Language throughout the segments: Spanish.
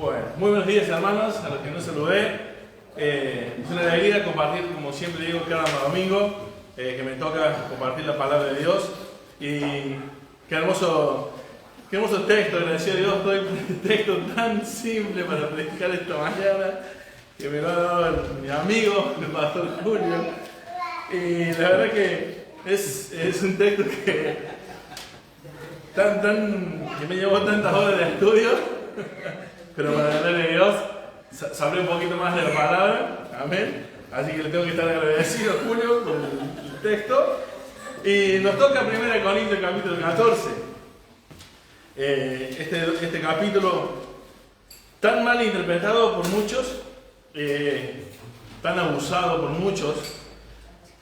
Bueno, muy buenos días hermanos, a los que no saludé. Es una alegría compartir, como siempre digo, cada domingo que me toca compartir la palabra de Dios. Y qué hermoso texto, agradecido a Dios por este texto tan simple para predicar esta mañana, que me lo ha dado mi amigo, el pastor Julio. Y la verdad que es un texto que me llevó tantas horas de estudio, pero para la gloria de Dios sabré un poquito más de la palabra, amén. Así que le tengo que estar agradecido a Julio por el texto. Y nos toca 1 Corintios capítulo 14. Este capítulo tan mal interpretado por muchos, tan abusado por muchos.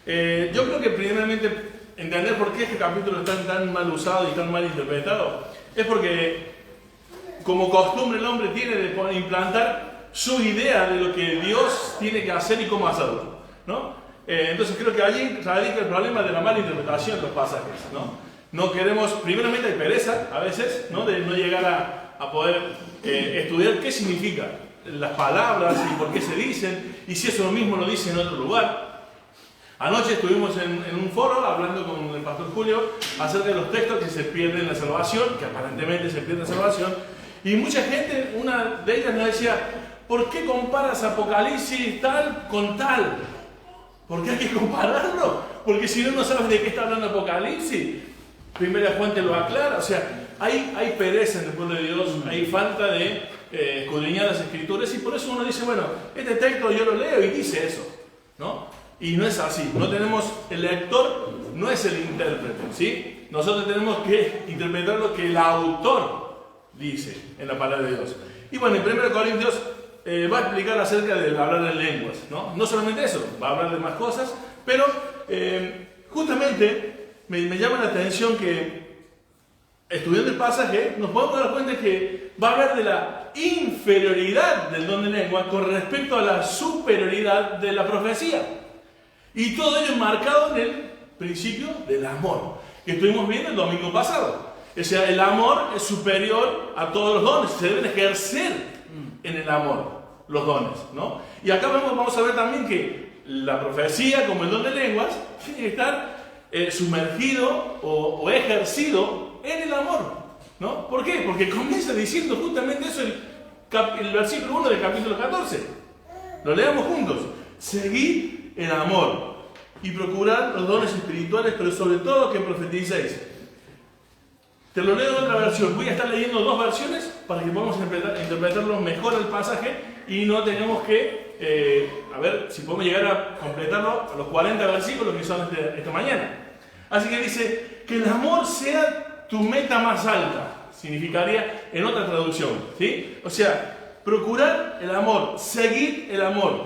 Yo creo que primeramente entender por qué este capítulo está tan mal usado y tan mal interpretado es porque, como costumbre, el hombre tiene de implantar su idea de lo que Dios tiene que hacer y cómo hacerlo, ¿no? Entonces creo que allí radica el problema de la mala interpretación de los pasajes, ¿no? No queremos, primeramente hay pereza a veces, ¿no? De no llegar a poder estudiar qué significan las palabras y por qué se dicen, y si eso mismo lo dice en otro lugar. Anoche estuvimos en un foro hablando con el pastor Julio acerca de los textos que se pierden la salvación, que aparentemente se pierde la salvación, y mucha gente, una de ellas nos decía: ¿por qué comparas Apocalipsis tal con tal? ¿Por qué hay que compararlo? Porque si no sabes de qué está hablando Apocalipsis. Primera Juan te lo aclara. O sea, hay pereza en el pueblo de Dios, hay falta de escudriñar las Escrituras, y por eso uno dice: bueno, este texto yo lo leo y dice eso, ¿no? Y no es así. No tenemos, el lector no es el intérprete, ¿sí? Nosotros tenemos que interpretar lo que el autor dice en la palabra de Dios. Y bueno, en 1 Corintios va a explicar acerca de hablar en lenguas, ¿no? No solamente eso, va a hablar de más cosas, pero justamente me llama la atención que, estudiando el pasaje, nos podemos dar cuenta que va a hablar de la inferioridad del don de lengua con respecto a la superioridad de la profecía. Y todo ello marcado en el principio del amor, que estuvimos viendo el domingo pasado. O sea, el amor es superior a todos los dones, se deben ejercer en el amor los dones, ¿no? Y acá vamos a ver también que la profecía, como el don de lenguas, tiene que estar sumergido o ejercido en el amor, ¿no? ¿Por qué? Porque comienza diciendo justamente eso el versículo 1 del capítulo 14. Lo leamos juntos. Seguid el amor y procurad los dones espirituales, pero sobre todo que profeticéis. Te lo leo en otra versión. Voy a estar leyendo dos versiones para que podamos interpretarlo mejor el pasaje y no tengamos que, a ver si podemos llegar a completarlo a los 40 versículos que son esta mañana. Así que dice: que el amor sea tu meta más alta. Significaría en otra traducción, ¿sí? O sea, procurar el amor, seguir el amor,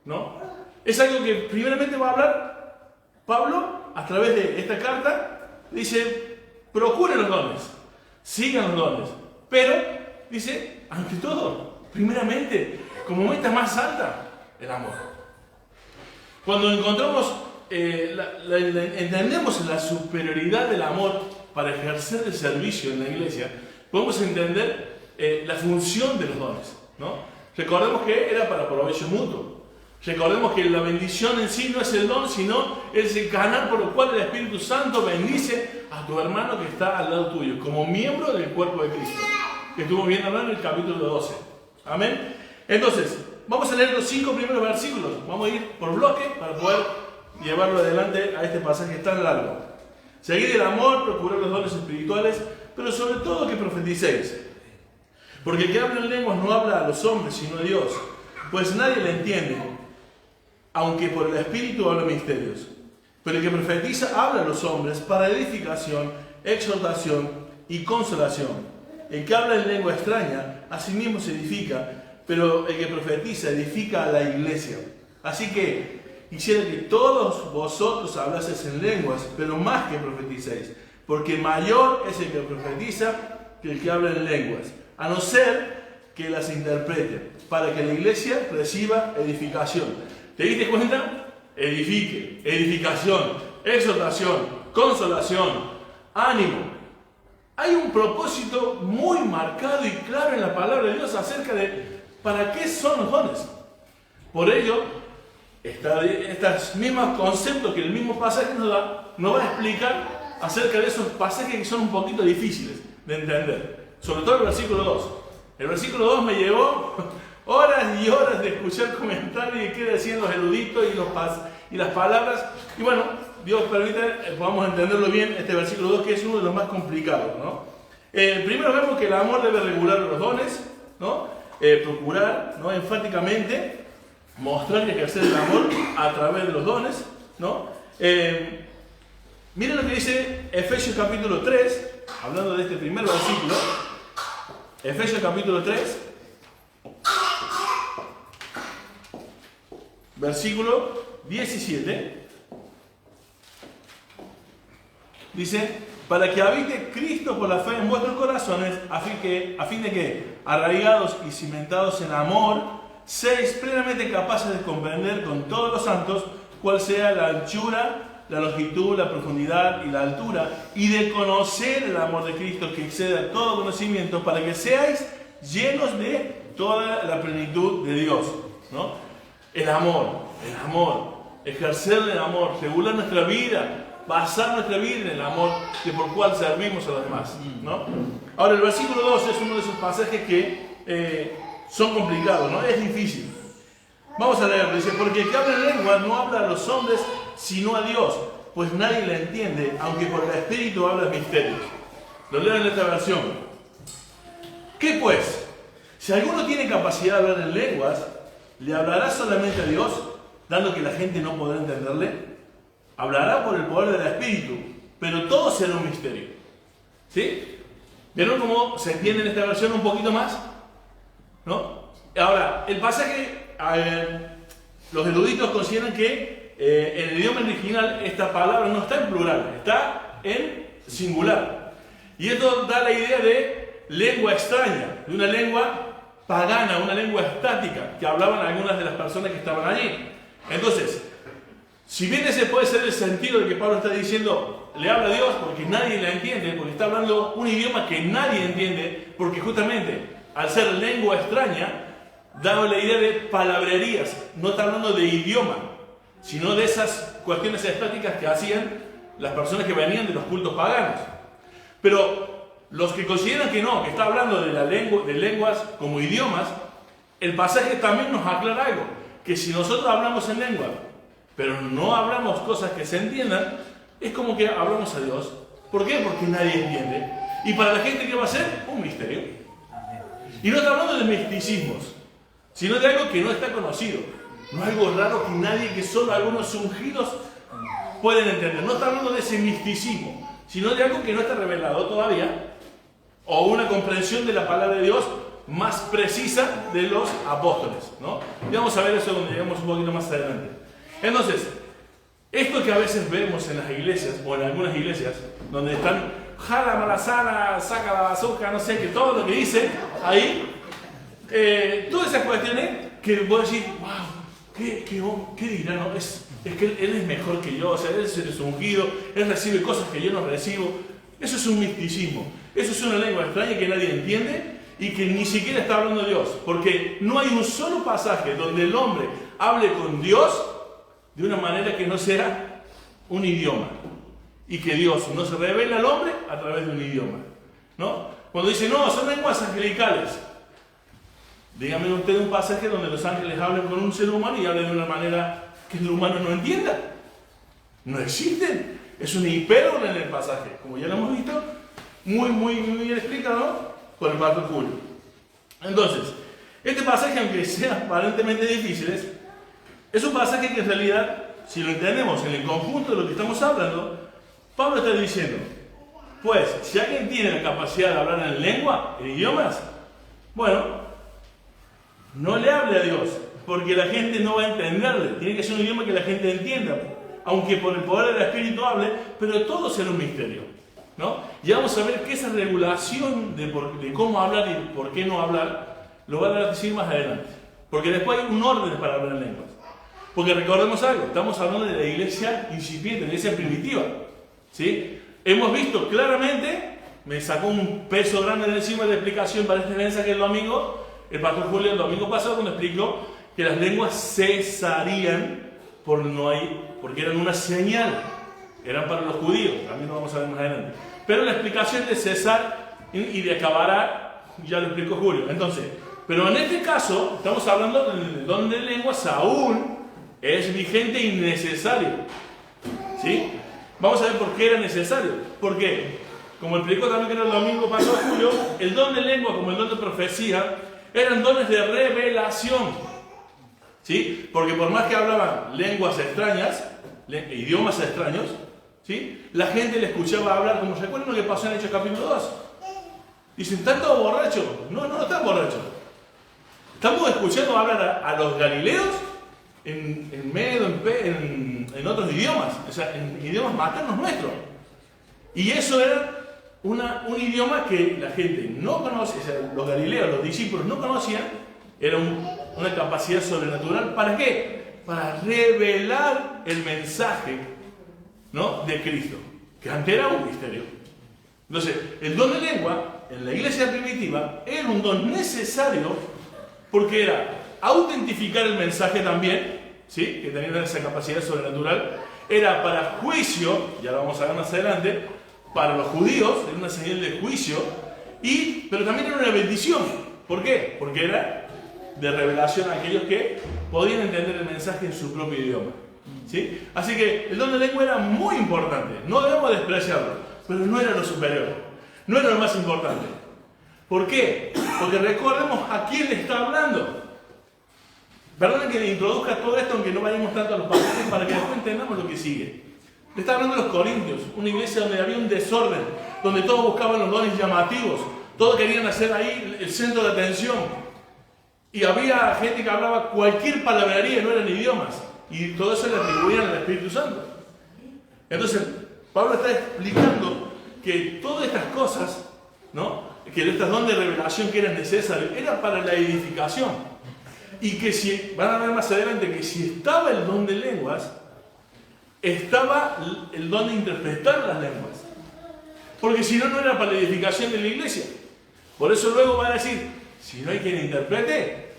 ¿no? Es algo que primeramente va a hablar Pablo a través de esta carta. Dice: procuren los dones, sigan los dones, pero dice, ante todo, primeramente, como meta más alta, el amor. Cuando encontramos, entendemos la superioridad del amor para ejercer el servicio en la iglesia, podemos entender la función de los dones, ¿no? Recordemos que era para provecho mutuo. Recordemos que la bendición en sí no es el don, sino es el canal por el cual el Espíritu Santo bendice a tu hermano que está al lado tuyo, como miembro del cuerpo de Cristo, que estuvimos viendo en el capítulo 12. Amén. Entonces, vamos a leer los 5 primeros versículos. Vamos a ir por bloque para poder llevarlo adelante a este pasaje tan largo. Seguid el amor, procurad los dones espirituales, pero sobre todo que profeticéis. Porque el que habla en lenguas no habla a los hombres, sino a Dios, pues nadie le entiende, aunque por el Espíritu habla misterios. Pero el que profetiza habla a los hombres para edificación, exhortación y consolación. El que habla en lengua extraña, a sí mismo se edifica, pero el que profetiza edifica a la iglesia. Así que quisiera que todos vosotros hablaseis en lenguas, pero más que profeticéis, porque mayor es el que profetiza que el que habla en lenguas, a no ser que las interprete, para que la iglesia reciba edificación. ¿Te diste cuenta? Edifique, edificación, exhortación, consolación, ánimo. hay un propósito muy marcado y claro en la palabra de Dios acerca de para qué son los dones. Por ello, estos mismos conceptos que el mismo pasaje nos da, nos va a explicar acerca de esos pasajes que son un poquito difíciles de entender. Sobre todo el versículo 2. El versículo 2 me llevó horas y horas de escuchar comentarios y qué decían los eruditos y las palabras. Y bueno, Dios permite podamos entenderlo bien este versículo 2, que es uno de los más complicados, ¿no? Primero vemos que el amor debe regular los dones, ¿no? Procurar, ¿no? Enfáticamente mostrar y ejercer el amor a través de los dones, ¿no? Miren lo que dice Efesios capítulo 3, hablando de este primer versículo. Efesios capítulo 3, versículo 17. Dice, para que habite Cristo por la fe en vuestros corazones, a fin de que, arraigados y cimentados en amor, seáis plenamente capaces de comprender con todos los santos cuál sea la anchura, la longitud, la profundidad y la altura, y de conocer el amor de Cristo que excede a todo conocimiento, para que seáis llenos de toda la plenitud de Dios, ¿no? El amor, ejercer el amor, regular nuestra vida, basar nuestra vida en el amor de por cual servimos a los demás, ¿no? Ahora, el versículo 2 es uno de esos pasajes que son complicados, ¿no? Es difícil. Vamos a leerlo. Dice, porque el que habla en lengua no habla a los hombres, sino a Dios, pues nadie le entiende, aunque por el Espíritu habla misterios. Lo leo en esta versión. ¿Qué pues? Si alguno tiene capacidad de hablar en lenguas, ¿le hablará solamente a Dios, dando que la gente no podrá entenderle? Hablará por el poder del Espíritu, pero todo será un misterio. ¿Sí? ¿Vieron cómo se entiende en esta versión un poquito más? ¿No? Ahora, el pasaje, los eruditos consideran que en el idioma original esta palabra no está en plural, está en singular. Y esto da la idea de lengua extraña, de una lengua pagana, una lengua estática, que hablaban algunas de las personas que estaban allí. Entonces, si bien ese puede ser el sentido de que Pablo está diciendo, le habla a Dios porque nadie la entiende, porque está hablando un idioma que nadie entiende, porque justamente al ser lengua extraña, da la idea de palabrerías, no está hablando de idioma, sino de esas cuestiones estáticas que hacían las personas que venían de los cultos paganos. Pero los que consideran que no, que está hablando de lenguas como idiomas, el pasaje también nos aclara algo, que si nosotros hablamos en lengua, pero no hablamos cosas que se entiendan, es como que hablamos a Dios. ¿Por qué? Porque nadie entiende. Y para la gente, ¿qué va a ser? Un misterio. Y no está hablando de misticismos, sino de algo que no está conocido. No es algo raro que nadie, que solo algunos ungidos pueden entender. No está hablando de ese misticismo, sino de algo que no está revelado todavía, o una comprensión de la palabra de Dios más precisa de los apóstoles, ¿no? Y vamos a ver eso cuando lleguemos un poquito más adelante. Entonces, esto que a veces vemos en las iglesias, o en algunas iglesias, donde están jala malazana, saca la bazooka, no sé, que todo lo que dice ahí, todas esas cuestiones que vos decís, wow, ¿qué dirá? No? Es que él es mejor que yo, o sea, él es ungido, él recibe cosas que yo no recibo. Eso es un misticismo, eso es una lengua extraña que nadie entiende y que ni siquiera está hablando de Dios, porque no hay un solo pasaje donde el hombre hable con Dios de una manera que no sea un idioma, y que Dios no se revela al hombre a través de un idioma, ¿no? Cuando dice, no, son lenguas angelicales, dígame usted un pasaje donde los ángeles hablen con un ser humano y hablen de una manera que el humano no entienda. No existen. Es una hipérbole en el pasaje, como ya lo hemos visto, muy bien explicado por el pastor Julio. Entonces, este pasaje, aunque sea aparentemente difícil, es un pasaje que en realidad, si lo entendemos en el conjunto de lo que estamos hablando, Pablo está diciendo, pues, si alguien tiene la capacidad de hablar en lengua, en idiomas, bueno, no le hable a Dios, porque la gente no va a entenderle. Tiene que ser un idioma que la gente entienda, aunque por el poder del Espíritu hable, pero todo será un misterio, ¿no? Y vamos a ver que esa regulación de cómo hablar y por qué no hablar, lo van a decir más adelante. Porque después hay un orden para hablar en lenguas. Porque recordemos algo, estamos hablando de la iglesia incipiente, la iglesia primitiva, ¿sí? Hemos visto claramente me sacó un peso grande de encima de explicación para este mensaje el domingo, el pastor Julio el domingo pasado, cuando explicó que las lenguas cesarían porque eran una señal, eran para los judíos, también lo vamos a ver más adelante. Pero la explicación de cesar y de acabar, ya lo explicó Julio. Entonces, pero en este caso, estamos hablando del don de lenguas aún es vigente y necesario. ¿Sí? Vamos a ver por qué era necesario. Porque, como explicó también que el domingo pasado Julio, el don de lengua como el don de profecía eran dones de revelación. ¿Sí? Porque por más que hablaban lenguas extrañas, idiomas extraños, ¿sí? La gente le escuchaba hablar, como recuerdan lo que pasó en Hechos capítulo 2. Dicen, ¿están todos borrachos? No están borrachos. Estamos escuchando hablar a los galileos en medio, en otros idiomas, o sea, en idiomas maternos nuestros. Y eso era un idioma que la gente no conocía, o sea, los galileos, los discípulos no conocían, era una capacidad sobrenatural. ¿Para qué? Para revelar el mensaje, ¿no?, de Cristo, que antes era un misterio. Entonces, el don de lengua en la iglesia primitiva era un don necesario porque era autentificar el mensaje también, ¿sí?, que tenía esa capacidad sobrenatural. Era para juicio, ya lo vamos a ver más adelante, para los judíos, era una señal de juicio, pero también era una bendición. ¿Por qué? Porque era de revelación a aquellos que podían entender el mensaje en su propio idioma. ¿Sí? Así que el don de lengua era muy importante, no debemos despreciarlo, pero no era lo superior, no era lo más importante. ¿Por qué? Porque recordemos a quién le está hablando. Perdonen que le introduzca todo esto, aunque no vayamos tanto a los pasajes, para que después entendamos lo que sigue. Le está hablando a los Corintios, una iglesia donde había un desorden, donde todos buscaban los dones llamativos, todos querían hacer ahí el centro de atención. Y había gente que hablaba cualquier palabrería, no eran idiomas. Y todo eso le atribuían al Espíritu Santo. Entonces, Pablo está explicando que todas estas cosas, ¿no?, que estos dones de revelación que eran necesarios, eran para la edificación. Y que si, van a ver más adelante, que si estaba el don de lenguas, estaba el don de interpretar las lenguas. Porque si no, no era para la edificación de la iglesia. Por eso luego van a decir, si no hay quien interprete,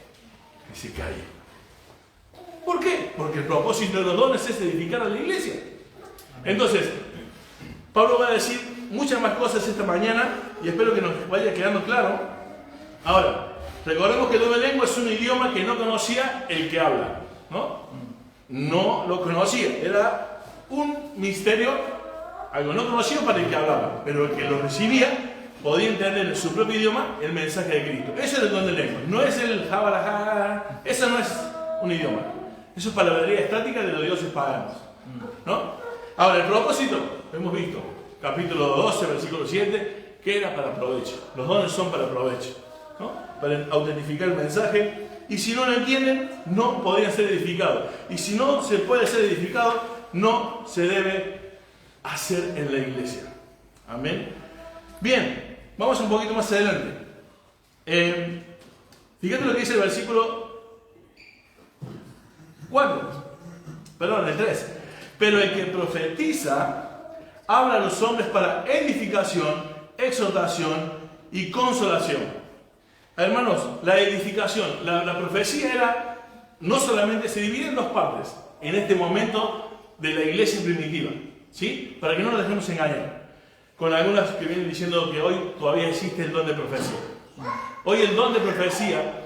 que se calle. ¿Por qué? Porque el propósito de los dones es edificar a la iglesia. Entonces, Pablo va a decir muchas más cosas esta mañana y espero que nos vaya quedando claro. Ahora, recordemos que el don de lengua es un idioma que no conocía el que habla, ¿no? No lo conocía, era un misterio, algo no conocido para el que hablaba, pero el que lo recibía podía entender en su propio idioma el mensaje de Cristo. Eso es el don de lengua, no es el jabalajá, eso no es un idioma. Eso es palabrería estática de los dioses paganos, ¿no? Ahora, el propósito, hemos visto, capítulo 12, versículo 7, que era para provecho. Los dones son para provecho, ¿no? Para autentificar el mensaje. Y si no lo entienden, no podrían ser edificados. Y si no se puede ser edificado, no se debe hacer en la iglesia. Amén. Bien, vamos un poquito más adelante. Fíjate lo que dice el versículo 3. Pero el que profetiza habla a los hombres para edificación, exhortación y consolación. Hermanos, la edificación, la profecía era, no solamente se divide en dos partes en este momento de la iglesia primitiva, ¿sí? Para que no nos dejemos engañar con algunas que vienen diciendo que hoy todavía existe el don de profecía. Hoy el don de profecía,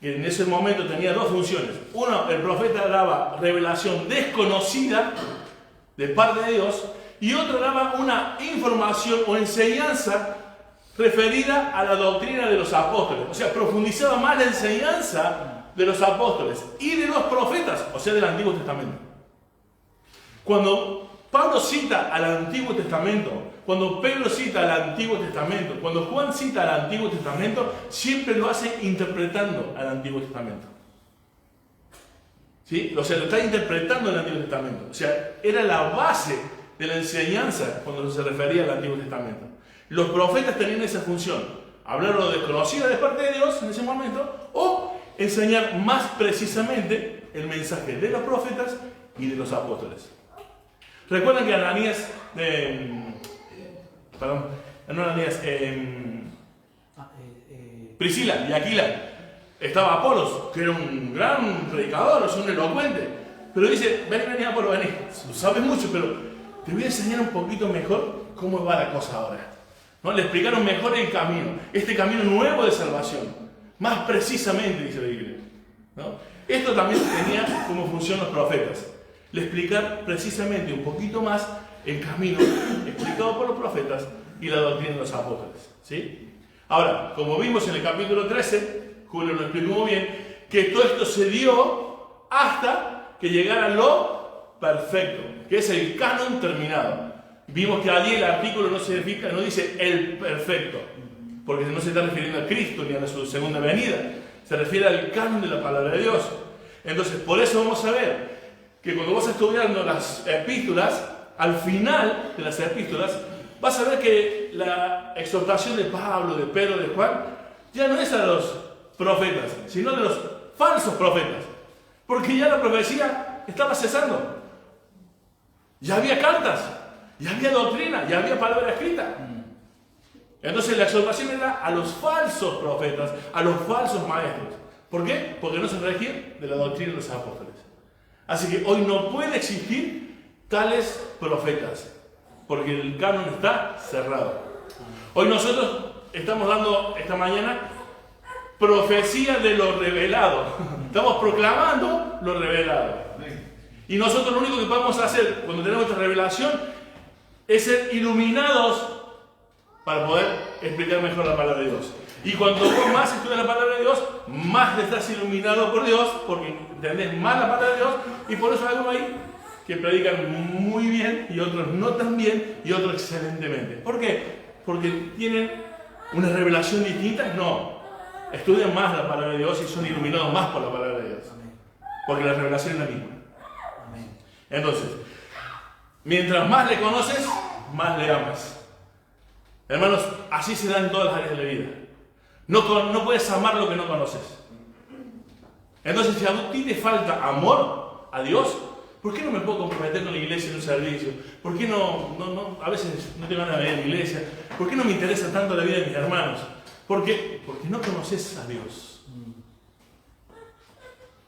que en ese momento tenía dos funciones. Uno, el profeta daba revelación desconocida de parte de Dios, y otro daba una información o enseñanza referida a la doctrina de los apóstoles. O sea, profundizaba más la enseñanza de los apóstoles y de los profetas, o sea, del Antiguo Testamento. Cuando Pablo cita al Antiguo Testamento, cuando Pedro cita al Antiguo Testamento, cuando Juan cita al Antiguo Testamento, siempre lo hace interpretando al Antiguo Testamento. ¿Sí? O sea, lo está interpretando el Antiguo Testamento. O sea, era la base de la enseñanza cuando se refería al Antiguo Testamento. Los profetas tenían esa función, hablar lo desconocido de parte de Dios en ese momento, o enseñar más precisamente el mensaje de los profetas y de los apóstoles. Recuerdan que no Ananías, Priscila y Aquila. Estaba Apolos, que era un gran predicador, es un elocuente. Pero dice, vení Apolo, vení. Tú sabes mucho, pero te voy a enseñar un poquito mejor cómo va la cosa ahora. ¿No? Le explicaron mejor el camino, este camino nuevo de salvación. Más precisamente, dice la Biblia. ¿No? Esto también tenía como función los profetas. Le explicar precisamente un poquito más el camino explicado por los profetas y la doctrina de los apóstoles. ¿Sí? Ahora, como vimos en el capítulo 13, Julio lo explicó muy bien, que todo esto se dio hasta que llegara lo perfecto, que es el canon terminado. Vimos que allí el artículo no dice el perfecto, porque no se está refiriendo a Cristo ni a su segunda venida, se refiere al canon de la palabra de Dios. Entonces, por eso vamos a ver que cuando vas estudiando las epístolas, al final de las epístolas, vas a ver que la exhortación de Pablo, de Pedro, de Juan, ya no es a los profetas, sino de los falsos profetas. Porque ya la profecía estaba cesando. Ya había cartas, ya había doctrina, ya había palabra escrita. Entonces la exhortación era a los falsos profetas, a los falsos maestros. ¿Por qué? Porque no se regían de la doctrina de los apóstoles. Así que hoy no puede existir tales profetas, porque el canon está cerrado. Hoy nosotros estamos dando esta mañana profecía de lo revelado. Estamos proclamando lo revelado. Y nosotros lo único que podemos hacer cuando tenemos esta revelación es ser iluminados para poder explicar mejor la palabra de Dios. Y cuando vos más estudias la palabra de Dios, más estás iluminado por Dios, porque entendés más la palabra de Dios, y por eso hay algunos ahí que predican muy bien, y otros no tan bien, y otros excelentemente. ¿Por qué? Porque tienen una revelación distinta. No, estudian más la palabra de Dios y son iluminados más por la palabra de Dios. Porque la revelación es la misma. Entonces, mientras más le conoces, más le amas. Hermanos, así se da en todas las áreas de la vida. No puedes amar lo que no conoces. Entonces, si a ti te falta amor a Dios, ¿por qué no me puedo comprometer con la iglesia en un servicio? ¿Por qué a veces no tengo ganas de venir a la iglesia? ¿Por qué no me interesa tanto la vida de mis hermanos? ¿Por qué? Porque no conoces a Dios.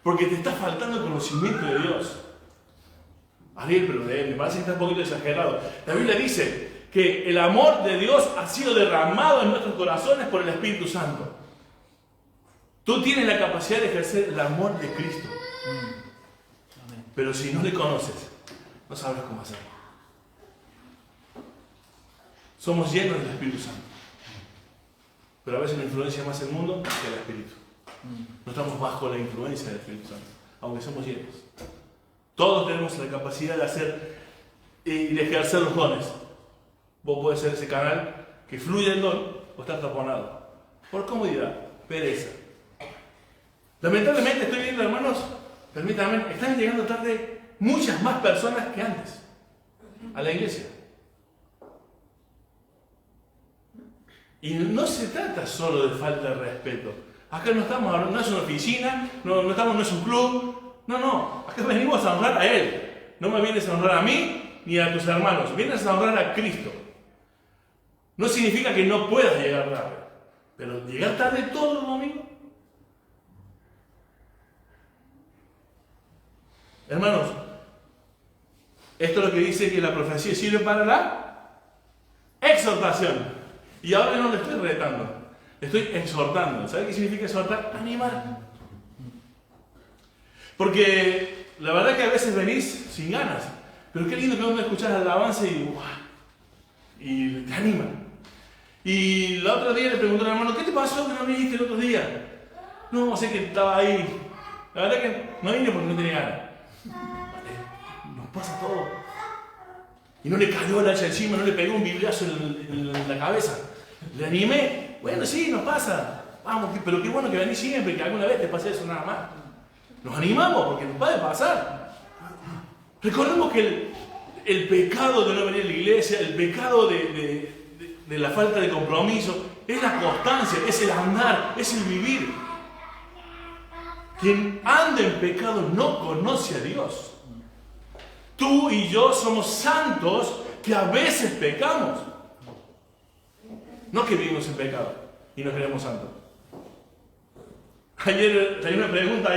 Porque te está faltando el conocimiento de Dios. Ariel, pero me parece que está un poquito exagerado. La Biblia dice que el amor de Dios ha sido derramado en nuestros corazones por el Espíritu Santo. Tú tienes la capacidad de ejercer el amor de Cristo. Pero si no le conoces, no sabes cómo hacerlo. Somos llenos del Espíritu Santo. Pero a veces nos influencia más el mundo que el Espíritu. No estamos bajo la influencia del Espíritu Santo, aunque somos llenos. Todos tenemos la capacidad de hacer y de ejercer los dones. Vos podés ser ese canal que fluye el don o estar taponado. Por comodidad, pereza. Lamentablemente estoy viendo, hermanos, permítanme, están llegando tarde muchas más personas que antes a la iglesia. Y no se trata solo de falta de respeto. Acá no estamos hablando, no es una oficina, no es un club. No, acá venimos a honrar a Él. No me vienes a honrar a mí ni a tus hermanos, vienes a honrar a Cristo. No significa que no puedas llegar tarde, pero llegar tarde todos los domingos. Hermanos, esto es lo que dice que la profecía sirve para la exhortación. Y ahora no le estoy retando, le estoy exhortando. ¿Sabe qué significa exhortar? Animar. Porque la verdad es que a veces venís sin ganas, pero qué lindo que uno escuchás la alabanza y te anima. Y el otro día le pregunté al hermano, ¿qué te pasó que no viniste el otro día? No, sé que estaba ahí. La verdad que no vine porque no tenía ganas. Nos pasa todo. Y no le cayó el hacha encima, no le pegó un bibliazo en la cabeza. Le animé. Bueno, sí, nos pasa. Vamos, pero qué bueno que venís siempre, que alguna vez te pase eso nada más. Nos animamos porque nos puede pasar. Recordemos que el pecado de no venir a la iglesia, el pecado de la falta de compromiso, es la constancia, es el andar, es el vivir. Quien anda en pecado no conoce a Dios. Tú y yo somos santos que a veces pecamos. No que vivimos en pecado y nos creemos santos. Ayer, tenía una pregunta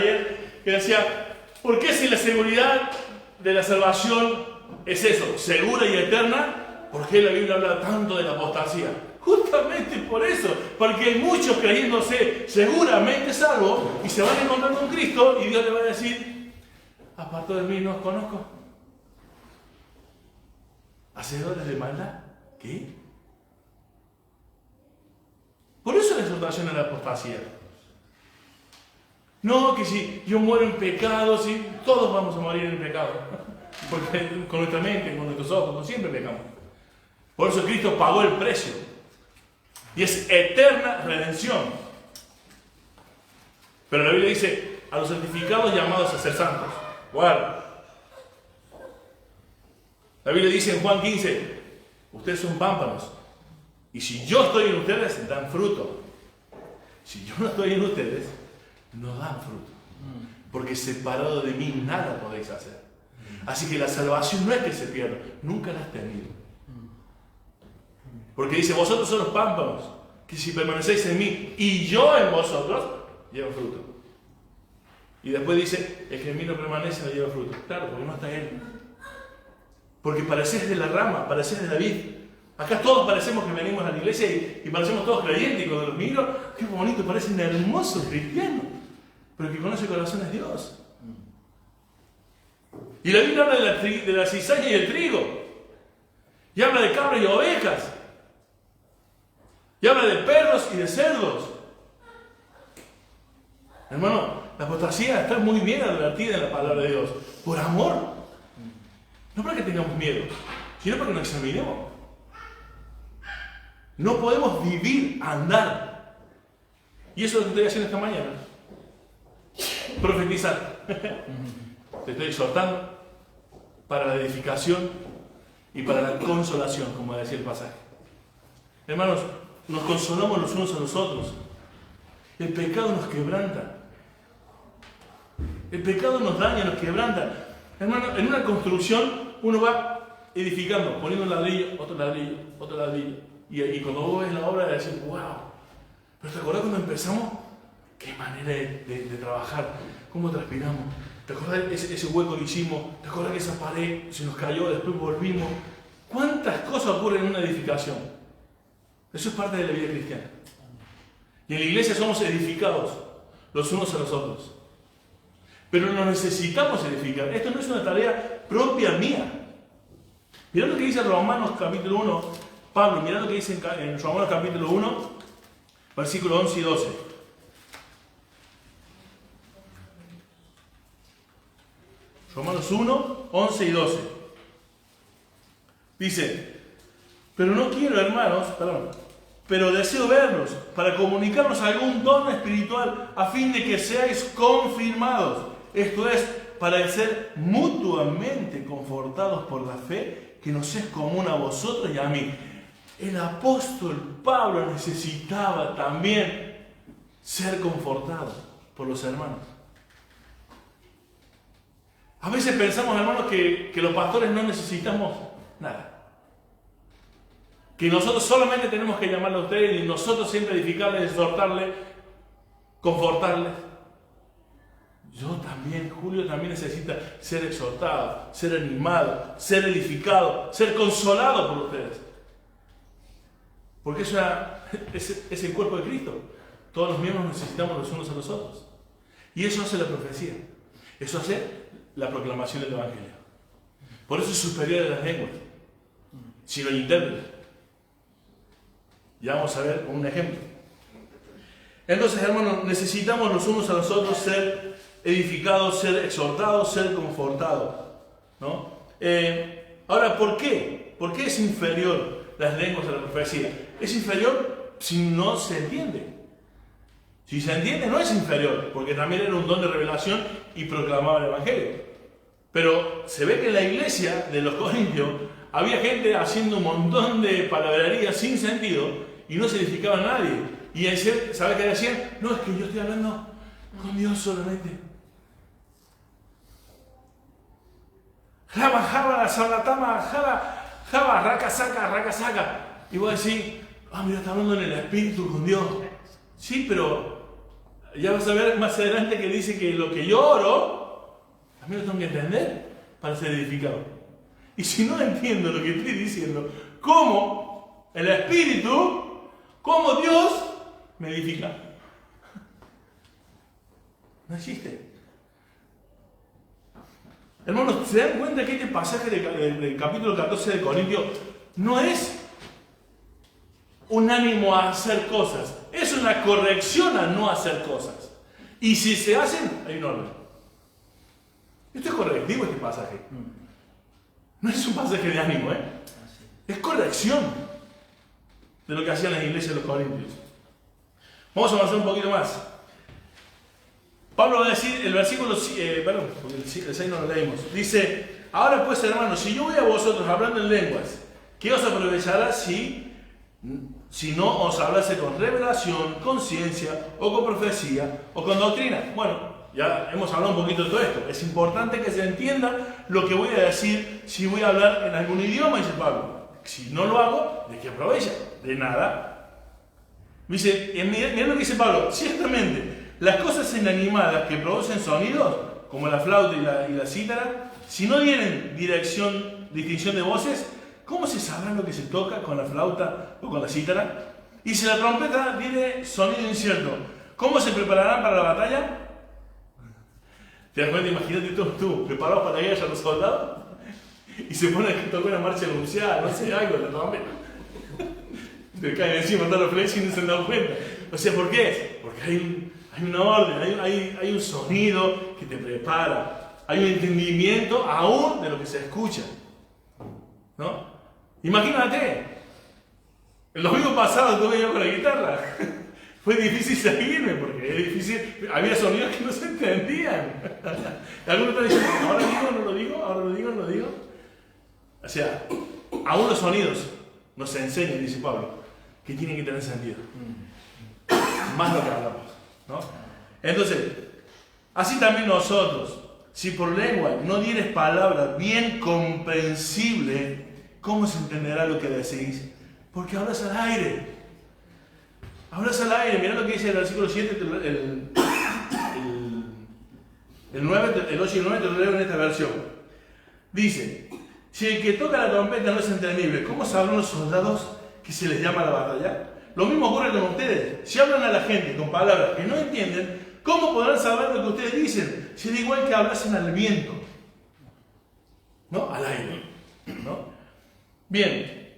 que decía, ¿por qué si la seguridad de la salvación es eso, segura y eterna, por qué la Biblia habla tanto de la apostasía? Justamente por eso, porque hay muchos creyéndose seguramente salvos y se van a encontrar con Cristo y Dios le va a decir, apartado de mí no os conozco. ¿Hacedores de maldad? ¿Qué? Por eso la exhortación a la apostasía. No, que si yo muero en pecado, si todos vamos a morir en pecado. Porque con nuestra mente, con nuestros ojos, siempre pecamos. Por eso Cristo pagó el precio. Y es eterna redención. Pero la Biblia dice, a los santificados llamados a ser santos. Guarda. La Biblia dice en Juan 15, ustedes son pámpanos. Y si yo estoy en ustedes, dan fruto. Si yo no estoy en ustedes, no dan fruto. Porque separado de mí nada podéis hacer. Así que la salvación no es que se pierda, nunca la has tenido. Porque dice, vosotros sois los pámpanos, que si permanecéis en mí y yo en vosotros, llevan fruto. Y después dice, el que en mí no permanece no lleva fruto. Claro, porque no está él. Porque parecés de la rama, parecés de la vid. Acá todos parecemos que venimos a la iglesia y parecemos todos creyentes. Y cuando los miro, qué bonito, parecen hermosos cristianos. Pero el que conoce el corazón es Dios. Y la Biblia habla de la cizaña y el trigo. Y habla de cabras y ovejas. Y habla de perros y de cerdos. Hermano, la apostasía está muy bien advertida en la palabra de Dios. Por amor. No para que tengamos miedo, sino para que nos examinemos. No podemos vivir, andar. Y eso es lo que estoy haciendo esta mañana. Profetizar. Te estoy exhortando para la edificación y para la consolación, como decía el pasaje. Hermanos, nos consolamos los unos a los otros. El pecado nos quebranta. El pecado nos daña, nos quebranta. Hermano, en una construcción uno va edificando, poniendo un ladrillo, otro ladrillo, otro ladrillo. Y cuando vos ves la obra, decís, wow. Pero ¿te acordás cuando empezamos? Qué manera de trabajar, cómo transpiramos. ¿Te acordás ese hueco que hicimos? ¿Te acordás que esa pared se nos cayó, después volvimos? ¿Cuántas cosas ocurren en una edificación? Eso es parte de la vida cristiana. Y en la iglesia somos edificados los unos a los otros. Pero nos necesitamos edificar. Esto no es una tarea propia mía. Mirá lo que dice Romanos capítulo 1. Pablo, mirá lo que dice en Romanos capítulo 1, versículos 11 y 12. Romanos 1, 11 y 12. Dice, pero no quiero, hermanos, pero deseo verlos para comunicarnos algún don espiritual a fin de que seáis confirmados. Esto es, para ser mutuamente confortados por la fe que nos es común a vosotros y a mí. El apóstol Pablo necesitaba también ser confortado por los hermanos. A veces pensamos, hermanos, que los pastores no necesitamos nada. Que nosotros solamente tenemos que llamarle a ustedes y nosotros siempre edificarles, exhortarles, confortarles. Yo también, Julio también necesita ser exhortado, ser animado, ser edificado, ser consolado por ustedes. Porque es el cuerpo de Cristo. Todos los miembros necesitamos los unos a los otros. Y eso hace la profecía. Eso hace la proclamación del Evangelio. Por eso es superior a las lenguas. Si lo intérprete. Ya vamos a ver un ejemplo. Entonces, hermanos, necesitamos los unos a los otros ser edificados, ser exhortados, ser confortados, ¿no? Ahora, ¿por qué? ¿Por qué es inferior las lenguas a la profecía? Es inferior si no se entiende. Si se entiende, no es inferior, porque también era un don de revelación y proclamaba el Evangelio. Pero se ve que en la iglesia de los Corintios había gente haciendo un montón de palabrerías sin sentido y no se edificaba a nadie. Y ¿sabe qué decían? No, es que yo estoy hablando con Dios solamente. Jaba, jaba, la salatama, jaba, jaba, raca, saca, raca, saca. Y vos decís, mira, está hablando en el Espíritu con Dios. Sí, pero ya vas a ver más adelante que dice que lo que yo oro, también lo tengo que entender para ser edificado. Y si no entiendo lo que estoy diciendo, ¿cómo el Espíritu, cómo Dios me edifica? No existe. Hermanos, ¿se dan cuenta que este pasaje del capítulo 14 de Corintios no es un ánimo a hacer cosas? Es una corrección a no hacer cosas. Y si se hacen, hay un orden. Esto es correctivo, este pasaje. No es un pasaje de ánimo, es corrección de lo que hacían las iglesias de los Corintios. Vamos a avanzar un poquito más. Pablo va a decir, el versículo, porque el 6 no lo leímos. Dice, ahora pues hermanos, si yo voy a vosotros hablando en lenguas, ¿qué os aprovechará si no os hablase con revelación, con ciencia, o con profecía, o con doctrina? Bueno, ya hemos hablado un poquito de todo esto. Es importante que se entienda lo que voy a decir si voy a hablar en algún idioma, dice Pablo. Si no lo hago, ¿de qué aprovecha? De nada. Dice, mirá lo que dice Pablo, ciertamente, las cosas inanimadas que producen sonidos, como la flauta y la cítara, si no tienen distinción de voces, ¿cómo se sabrá lo que se toca con la flauta o con la cítara? Y si la trompeta tiene sonido incierto, ¿cómo se prepararán para la batalla? ¿Te das cuenta? Imagínate tú preparado para la guerra a los soldados y se pone a tocar una marcha anunciada, no sé, algo, la trompeta. Te caen encima todos los flechas y no se han dado cuenta. O sea, ¿por qué? Porque hay una orden, hay un sonido que te prepara, hay un entendimiento aún de lo que se escucha, ¿no? Imagínate, el domingo pasado estuve yo con la guitarra, fue difícil seguirme porque es difícil, había sonidos que no se entendían. Algunos están diciendo, ahora digo, no lo digo, ahora lo digo, no lo digo. O sea, aún los sonidos nos enseñan, dice Pablo, que tienen que tener sentido. Más lo que hablamos, ¿no? Entonces, así también nosotros, si por lengua no dieres palabra bien comprensible, ¿cómo se entenderá lo que decís? Porque hablas al aire. Hablas al aire. Mirá lo que dice el versículo 7, el 9, el 8 y el 9 te lo leo en esta versión. Dice, si el que toca la trompeta no es entendible, ¿cómo sabrán los soldados que se les llama a la batalla? Lo mismo ocurre con ustedes. Si hablan a la gente con palabras que no entienden, ¿cómo podrán saber lo que ustedes dicen? Si es igual que hablasen al viento, ¿no? Al aire, ¿no? Bien,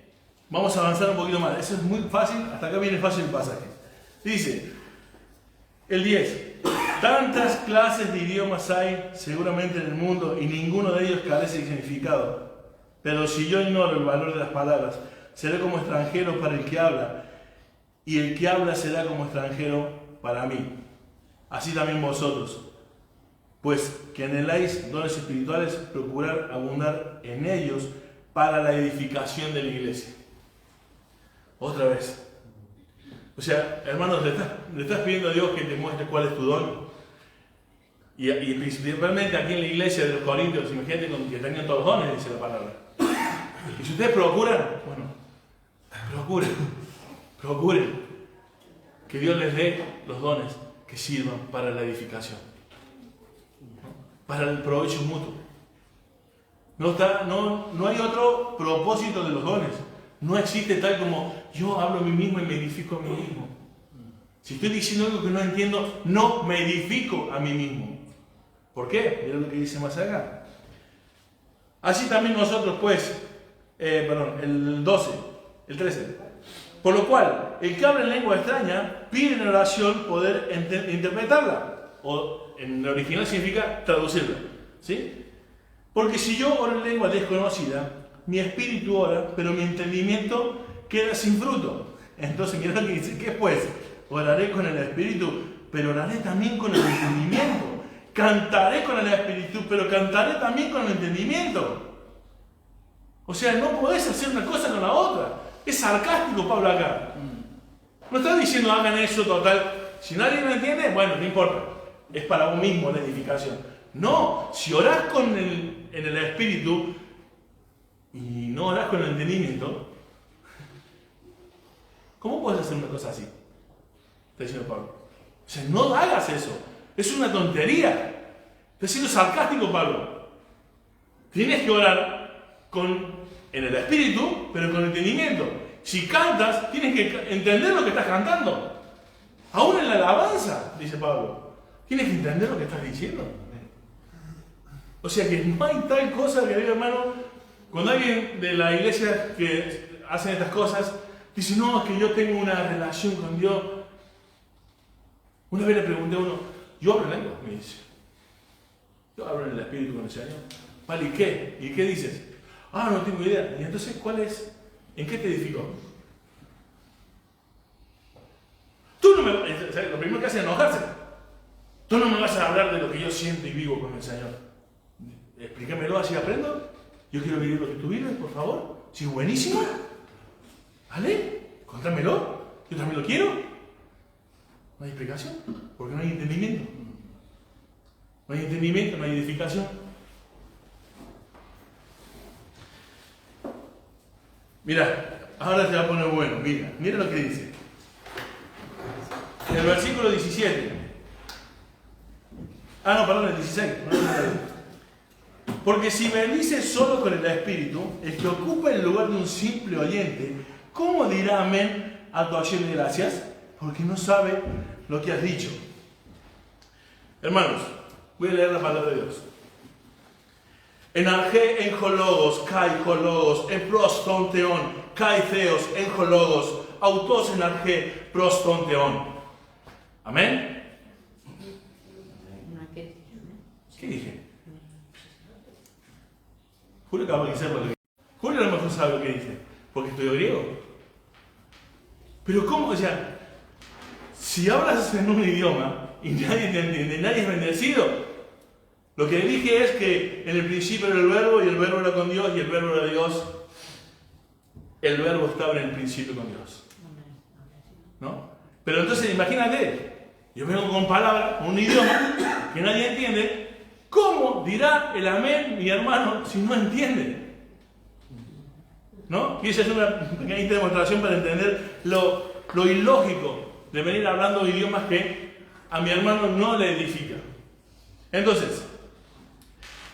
vamos a avanzar un poquito más. Eso es muy fácil, hasta acá viene fácil el pasaje. Dice, el 10. Tantas clases de idiomas hay seguramente en el mundo y ninguno de ellos carece de significado. Pero si yo ignoro el valor de las palabras, seré como extranjero para el que habla, y el que habla será como extranjero para mí. Así también vosotros, pues que anheláis dones espirituales, procurar abundar en ellos para la edificación de la iglesia. Otra vez. O sea, hermanos, le estás pidiendo a Dios que te muestre cuál es tu don. Y principalmente aquí en la iglesia de los Corintios, imagínate que tenían todos los dones, dice la palabra. Y si ustedes procuran, bueno, procuren que Dios les dé los dones que sirvan para la edificación, para el provecho mutuo. No hay otro propósito de los dones. No existe tal como yo hablo a mí mismo y me edifico a mí mismo. Si estoy diciendo algo que no entiendo, no me edifico a mí mismo. ¿Por qué? Mira lo que dice más acá. Así también nosotros, pues, el 12, el 13. Por lo cual, el que habla en lengua extraña pide en oración poder interpretarla. O en el original significa traducirla. ¿Sí? Porque si yo oro en lengua desconocida, mi espíritu ora, pero mi entendimiento queda sin fruto. Entonces, mira lo que dice, ¿qué pues? Oraré con el espíritu, pero oraré también con el entendimiento. Cantaré con el espíritu, pero cantaré también con el entendimiento. O sea, no podés hacer una cosa con la otra. Es sarcástico Pablo acá. No está diciendo hagan eso total. Si nadie lo entiende, bueno, no importa. Es para vos mismo la edificación. No, si orás en el espíritu y no orás con el entendimiento, ¿Cómo puedes hacer una cosa así? Está diciendo Pablo. O sea, no hagas eso. Es una tontería. Está siendo sarcástico Pablo. Tienes que orar en el espíritu, pero con entendimiento. Si cantas, tienes que entender lo que estás cantando. Aún en la alabanza, dice Pablo, tienes que entender lo que estás diciendo. O sea que no hay tal cosa que diga, hermano, cuando alguien de la iglesia que hacen estas cosas, dice, no, es que yo tengo una relación con Dios. Una vez le pregunté a uno, yo hablo en lengua, me dice. Yo hablo en el espíritu con el Señor. Vale, ¿y qué? ¿Y qué dices? Ah, no tengo idea. ¿Y entonces cuál es? ¿En qué te edificó? Tú no me... Lo primero que hace es enojarse. Tú no me vas a hablar de lo que yo siento y vivo con el Señor. Explícamelo así aprendo. Yo quiero vivir lo que tú vives, por favor. Si es buenísimo. ¿Vale? Contámelo. Yo también lo quiero. No hay explicación. Porque no hay entendimiento. No hay entendimiento, no hay edificación. Mira, ahora se va a poner bueno. Mira lo que dice. En el versículo 17. El 16. Porque si bendice solo con el Espíritu, el que ocupa el lugar de un simple oyente, ¿cómo dirá amén a tu acción de gracias? Porque no sabe lo que has dicho. Hermanos, voy a leer la palabra de Dios. En arge enjologos, kai jologos, en prostonteon, kai theos, enjologos, autos en arge prostonteon. Amén. ¿Qué dije? Julio acaba de decir lo que dice. Julio a lo mejor sabe lo que dice, porque estudió griego. Pero ¿cómo? O sea, si hablas en un idioma y nadie te entiende, nadie es bendecido. Lo que dije es que en el principio era el verbo y el verbo era con Dios y el verbo era Dios. El verbo estaba en el principio con Dios. ¿No? Pero entonces imagínate, yo vengo con palabras, con un idioma que nadie entiende. ¿Cómo dirá el amén mi hermano si no entiende? ¿No? Y esa es una pequeña demostración para entender lo ilógico de venir hablando idiomas que a mi hermano no le edifica. Entonces,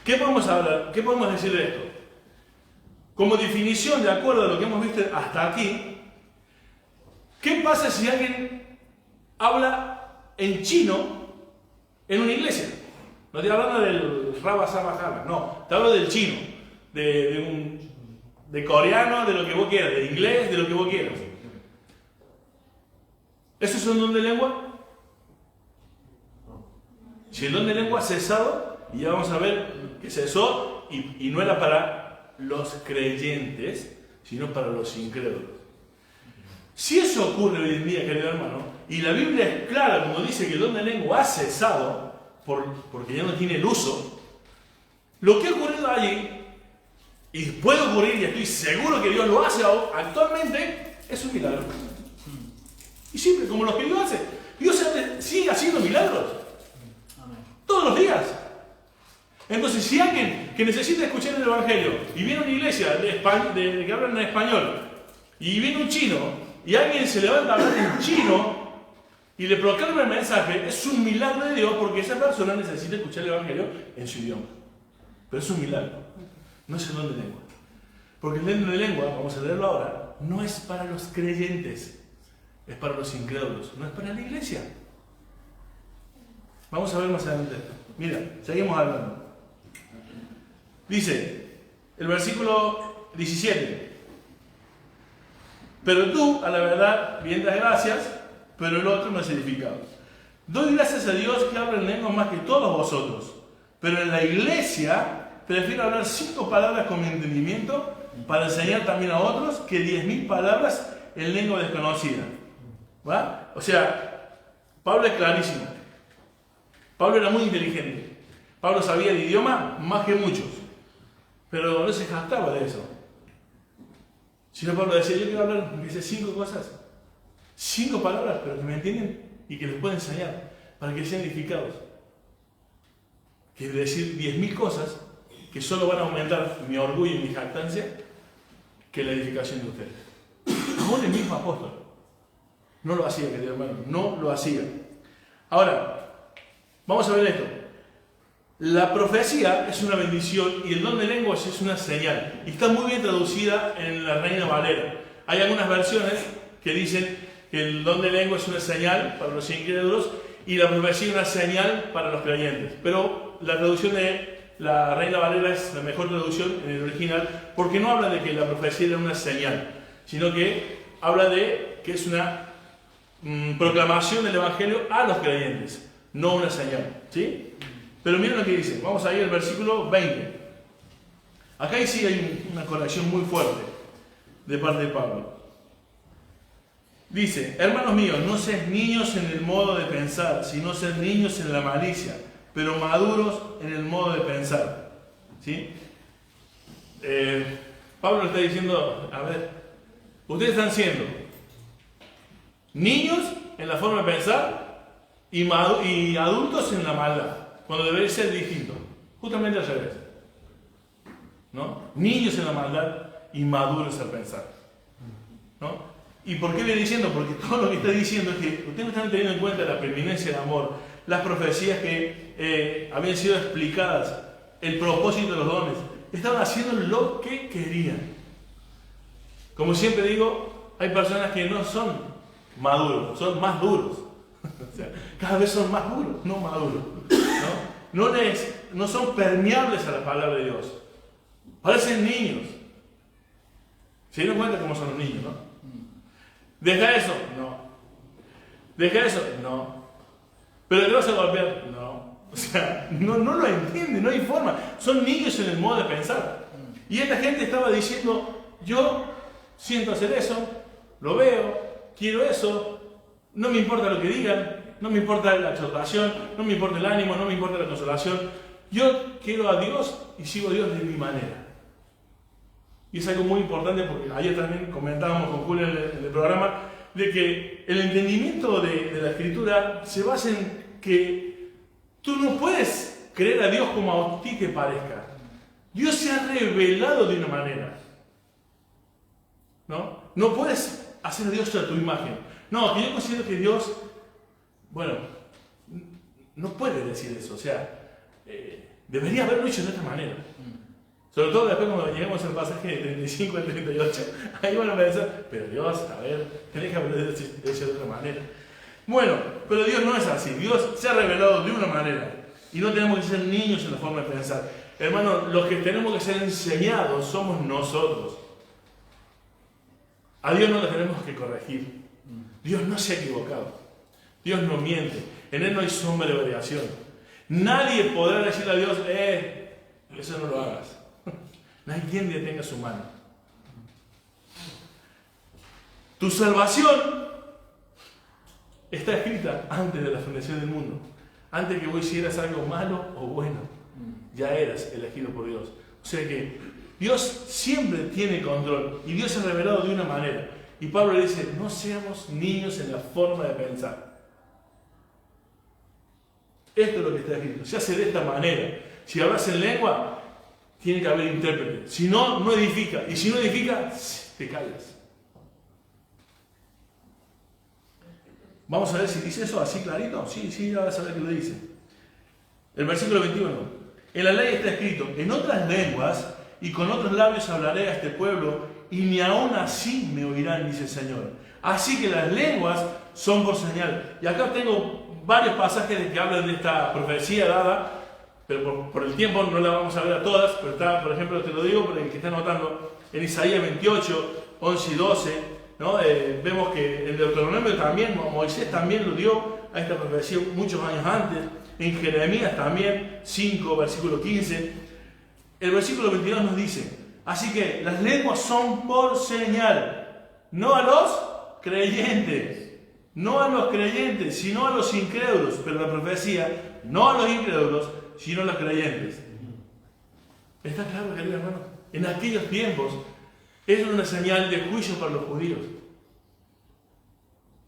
¿qué podemos hablar? ¿Qué podemos decir de esto? Como definición, de acuerdo a lo que hemos visto hasta aquí, ¿qué pasa si alguien habla en chino en una iglesia? No estoy hablando del Raba Sama Jama, no, te hablo del chino, de coreano, de lo que vos quieras, de inglés, de lo que vos quieras. ¿Eso es un don de lengua? Si el don de lengua ha cesado, y ya vamos a ver que cesó, y no era para los creyentes, sino para los incrédulos. Si eso ocurre hoy en día, querido hermano, y la Biblia es clara cuando dice que el don de lengua ha cesado, porque ya no tiene el uso, lo que ha ocurrido allí, y puede ocurrir, y estoy seguro que Dios lo hace actualmente, es un milagro. Y siempre, como los que Dios hace, Dios sigue haciendo milagros. Todos los días. Entonces, si alguien que necesita escuchar el Evangelio, y viene a una iglesia que hablan en español, y viene un chino, y alguien se levanta a hablar en chino, y le proclama el mensaje, es un milagro de Dios porque esa persona necesita escuchar el Evangelio en su idioma. Pero es un milagro, no es el don de lengua. Porque el don de lengua, vamos a leerlo ahora, no es para los creyentes, es para los incrédulos, no es para la iglesia. Vamos a ver más adelante esto. Mira, seguimos hablando. Dice, el versículo 17. Pero tú, a la verdad, bien das gracias, pero el otro no es edificado. Doy gracias a Dios que habla en lengua más que todos vosotros, pero en la iglesia prefiero hablar 5 palabras con mi entendimiento para enseñar también a otros que 10.000 palabras en lengua desconocida. ¿Va? O sea, Pablo es clarísimo. Pablo era muy inteligente. Pablo sabía el idioma más que muchos, pero no se jactaba de eso. Sino Pablo decía, yo quiero hablar, dice 5 cosas. 5 palabras, pero que me entienden y que les pueda enseñar para que sean edificados. Quiere decir 10.000 cosas que solo van a aumentar mi orgullo y mi jactancia que la edificación de ustedes. Aún el mismo apóstol. No lo hacía, querido hermano, no lo hacía. Ahora, vamos a ver esto. La profecía es una bendición y el don de lenguas es una señal. Y está muy bien traducida en la Reina Valera. Hay algunas versiones que dicen que el don de lengua es una señal para los incrédulos y la profecía es una señal para los creyentes. Pero la traducción de la Reina Valera es la mejor traducción en el original, porque no habla de que la profecía era una señal, sino que habla de que es una proclamación del Evangelio a los creyentes, no una señal. ¿Sí? Pero miren lo que dice. Vamos a ir al versículo 20. Acá sí hay una corrección muy fuerte de parte de Pablo. Dice: hermanos míos, no seáis niños en el modo de pensar, sino sed niños en la malicia, pero maduros en el modo de pensar. ¿Sí? Pablo le está diciendo, a ver, ustedes están siendo niños en la forma de pensar y adultos en la maldad, cuando debería ser distinto, justamente al revés, ¿no? Niños en la maldad y maduros al pensar, ¿no? ¿Y por qué viene diciendo? Porque todo lo que está diciendo es que ustedes no están teniendo en cuenta la preeminencia del amor, las profecías que habían sido explicadas, el propósito de los dones. Estaban haciendo lo que querían. Como siempre digo, hay personas que no son maduros, son más duros. O sea, cada vez son más duros, no maduros. No son permeables a la palabra de Dios. Parecen niños. ¿Se dieron cuenta cómo son los niños, no? ¿Deja eso? No. ¿Deja eso? No. ¿Pero te vas a golpear? No. O sea, no lo entienden, no hay forma. Son niños en el modo de pensar. Y esta gente estaba diciendo, yo siento hacer eso, lo veo, quiero eso, no me importa lo que digan, no me importa la exhortación, no me importa el ánimo, no me importa la consolación. Yo quiero a Dios y sigo a Dios de mi manera. Y es algo muy importante porque ayer también comentábamos con Julio en el programa de que el entendimiento de la Escritura se basa en que tú no puedes creer a Dios como a ti te parezca. Dios se ha revelado de una manera. No puedes hacer a Dios a tu imagen. No, que yo considero que Dios, bueno, no puede decir eso. O sea, debería haberlo hecho de otra manera. Sobre todo después cuando lleguemos al pasaje de 35 al 38, ahí van a pensar, pero Dios, a ver, tenés que haberlo hecho de otra manera. Bueno, pero Dios no es así. Dios se ha revelado de una manera. Y no tenemos que ser niños en la forma de pensar. Hermanos, los que tenemos que ser enseñados somos nosotros. A Dios no le tenemos que corregir. Dios no se ha equivocado. Dios no miente. En Él no hay sombra de variación. Nadie podrá decirle a Dios, eso no lo hagas. No hay quien detenga su mano. Tu salvación está escrita antes de la fundación del mundo. Antes que vos hicieras algo malo o bueno, ya eras elegido por Dios. O sea que Dios siempre tiene control y Dios se ha revelado de una manera. Y Pablo le dice, no seamos niños en la forma de pensar. Esto es lo que está escrito. Se hace de esta manera. Si hablas en lengua, tiene que haber intérprete. Si no, no edifica. Y si no edifica, te callas. Vamos a ver si dice eso así clarito. Sí, ya vas a ver que lo dice. El versículo 21. En la ley está escrito, en otras lenguas y con otros labios hablaré a este pueblo, y ni aún así me oirán, dice el Señor. Así que las lenguas son por señal. Y acá tengo varios pasajes de que hablan de esta profecía dada, pero por el tiempo no la vamos a ver a todas, pero está, por ejemplo, te lo digo por el que está anotando, en Isaías 28, 11 y 12, ¿no? Vemos que en Deuteronomio también, Moisés también lo dio a esta profecía muchos años antes, en Jeremías también, 5, versículo 15. El versículo 22 nos dice, así que las lenguas son por señal, no a los creyentes, sino a los incrédulos, pero la profecía, no a los incrédulos, sino a los creyentes. ¿Está claro, querido hermano? En aquellos tiempos era una señal de juicio para los judíos.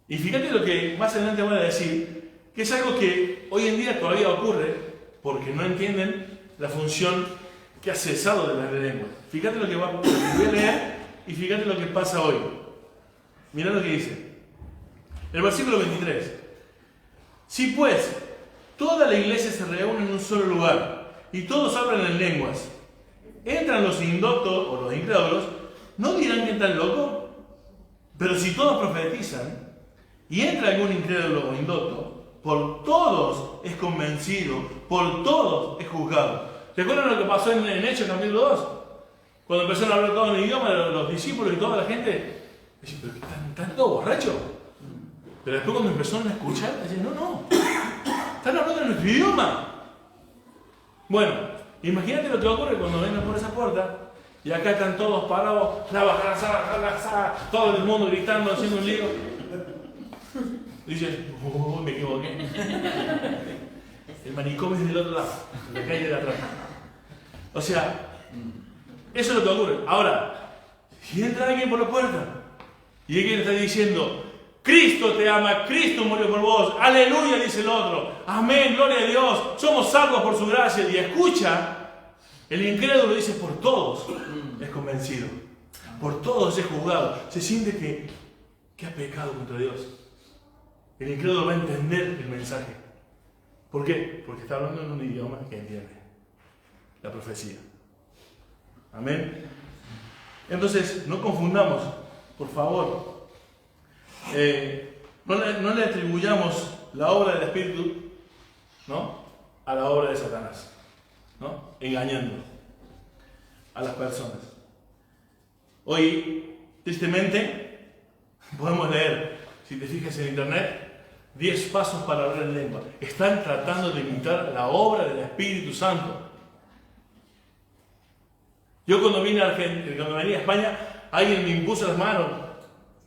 Y fíjate lo que más adelante voy a decir, que es algo que hoy en día todavía ocurre, porque no entienden la función que ha cesado de las lenguas. Fíjate lo que voy a leer y fíjate lo que pasa hoy. Mirá lo que dice. El versículo 23. Si pues toda la iglesia se reúne en un solo lugar y todos hablan en lenguas, entran los indoctos o los incrédulos, ¿no dirán que están locos? Pero si todos profetizan y entra algún incrédulo o indocto, por todos es convencido, por todos es juzgado. ¿Recuerdan lo que pasó en Hechos capítulo 2? Cuando empezaron a hablar todos en el idioma, los discípulos y toda la gente, dicen, pero ¿están todos borrachos? Pero después cuando empezaron a escuchar, dicen, no, están hablando en nuestro idioma. Bueno, imagínate lo que ocurre cuando vengan por esa puerta y acá están todos parados, todo el mundo gritando, haciendo un lío. Dicen, me equivoqué. El manicomio es del otro lado, la calle de atrás. O sea, eso es lo que ocurre. Ahora, si entra alguien por la puerta y alguien está diciendo, Cristo te ama, Cristo murió por vos, aleluya, dice el otro, amén, gloria a Dios, somos salvos por su gracia, y escucha, el incrédulo dice, por todos es convencido, por todos es juzgado, se siente que ha pecado contra Dios. El incrédulo va a entender el mensaje. ¿Por qué? Porque está hablando en un idioma que entiende la profecía. Amén. Entonces, no confundamos, por favor. No le atribuyamos la obra del Espíritu, ¿no?, a la obra de Satanás, ¿no?, engañando a las personas. Hoy, tristemente, podemos leer, si te fijas en internet, 10 pasos para hablar en lengua. Están tratando de imitar la obra del Espíritu Santo. Yo cuando vine a España, alguien me impuso las manos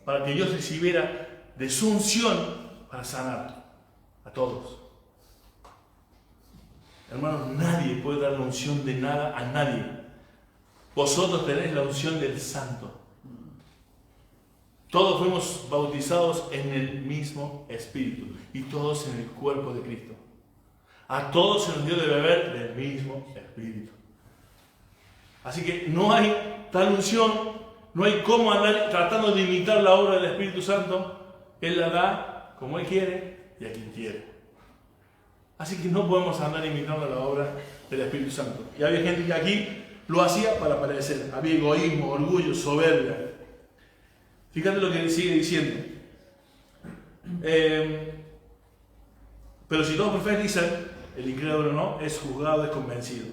para que yo recibiera de su unción para sanar a todos. Hermanos, nadie puede dar la unción de nada a nadie. Vosotros tenéis la unción del Santo. Todos fuimos bautizados en el mismo Espíritu y todos en el cuerpo de Cristo. A todos se nos dio de beber del mismo Espíritu. Así que no hay tal unción, no hay cómo andar tratando de imitar la obra del Espíritu Santo. Él la da como Él quiere y a quien quiere. Así que no podemos andar imitando la obra del Espíritu Santo. Y había gente que aquí lo hacía para parecer. Había egoísmo, orgullo, soberbia. Fíjate lo que sigue diciendo. Pero si todos profetizan, el incrédulo no, es juzgado, es convencido.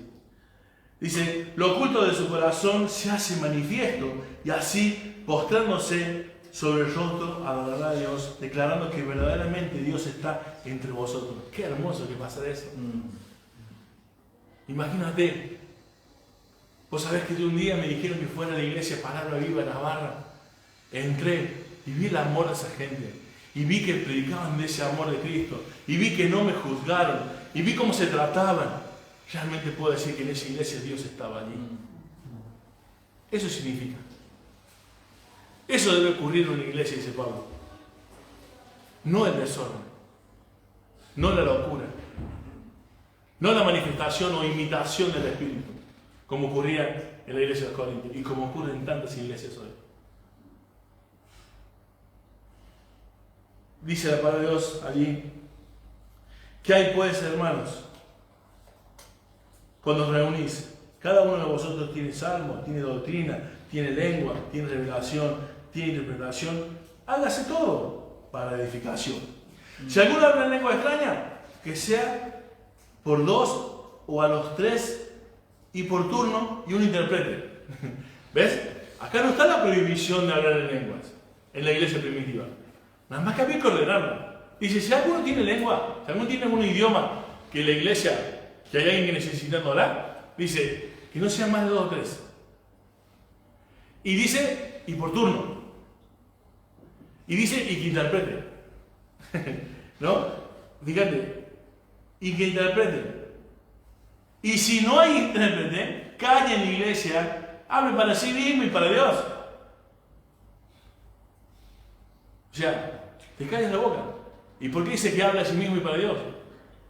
Dice, lo oculto de su corazón se hace manifiesto, y así, postrándose sobre el rostro, adorará a Dios, declarando que verdaderamente Dios está entre vosotros. Qué hermoso que pasa eso. Imagínate, vos sabés que un día me dijeron que fuera a la iglesia Palabra Viva en Navarra. Entré y vi el amor de esa gente, y vi que predicaban de ese amor de Cristo, y vi que no me juzgaron, y vi cómo se trataban. Realmente puedo decir que en esa iglesia Dios estaba allí. Eso significa. Eso debe ocurrir en una iglesia, dice Pablo. No el desorden, no la locura, no la manifestación o imitación del Espíritu, como ocurría en la iglesia de Corintios y como ocurre en tantas iglesias hoy. Dice la palabra de Dios allí, ¿qué hay pues, hermanos? Cuando os reunís, cada uno de vosotros tiene salmo, tiene doctrina, tiene lengua, tiene revelación, tiene interpretación. Hágase todo para edificación. Si alguno habla en lengua extraña, que sea por 2 o a los 3 y por turno y un intérprete. ¿Ves? Acá no está la prohibición de hablar en lenguas en la iglesia primitiva. Nada más que había que ordenarlo. Dice, si alguno tiene lengua, si alguno tiene algún idioma que la iglesia, que hay alguien que necesita hablar, dice que no sea más de 2 o 3. Y dice, y por turno. Y dice, y que interprete. ¿No? Fíjate, y que interprete. Y si no hay intérprete, calle en la iglesia, hable para sí mismo y para Dios. O sea, te callas la boca. ¿Y por qué dice que habla a sí mismo y para Dios?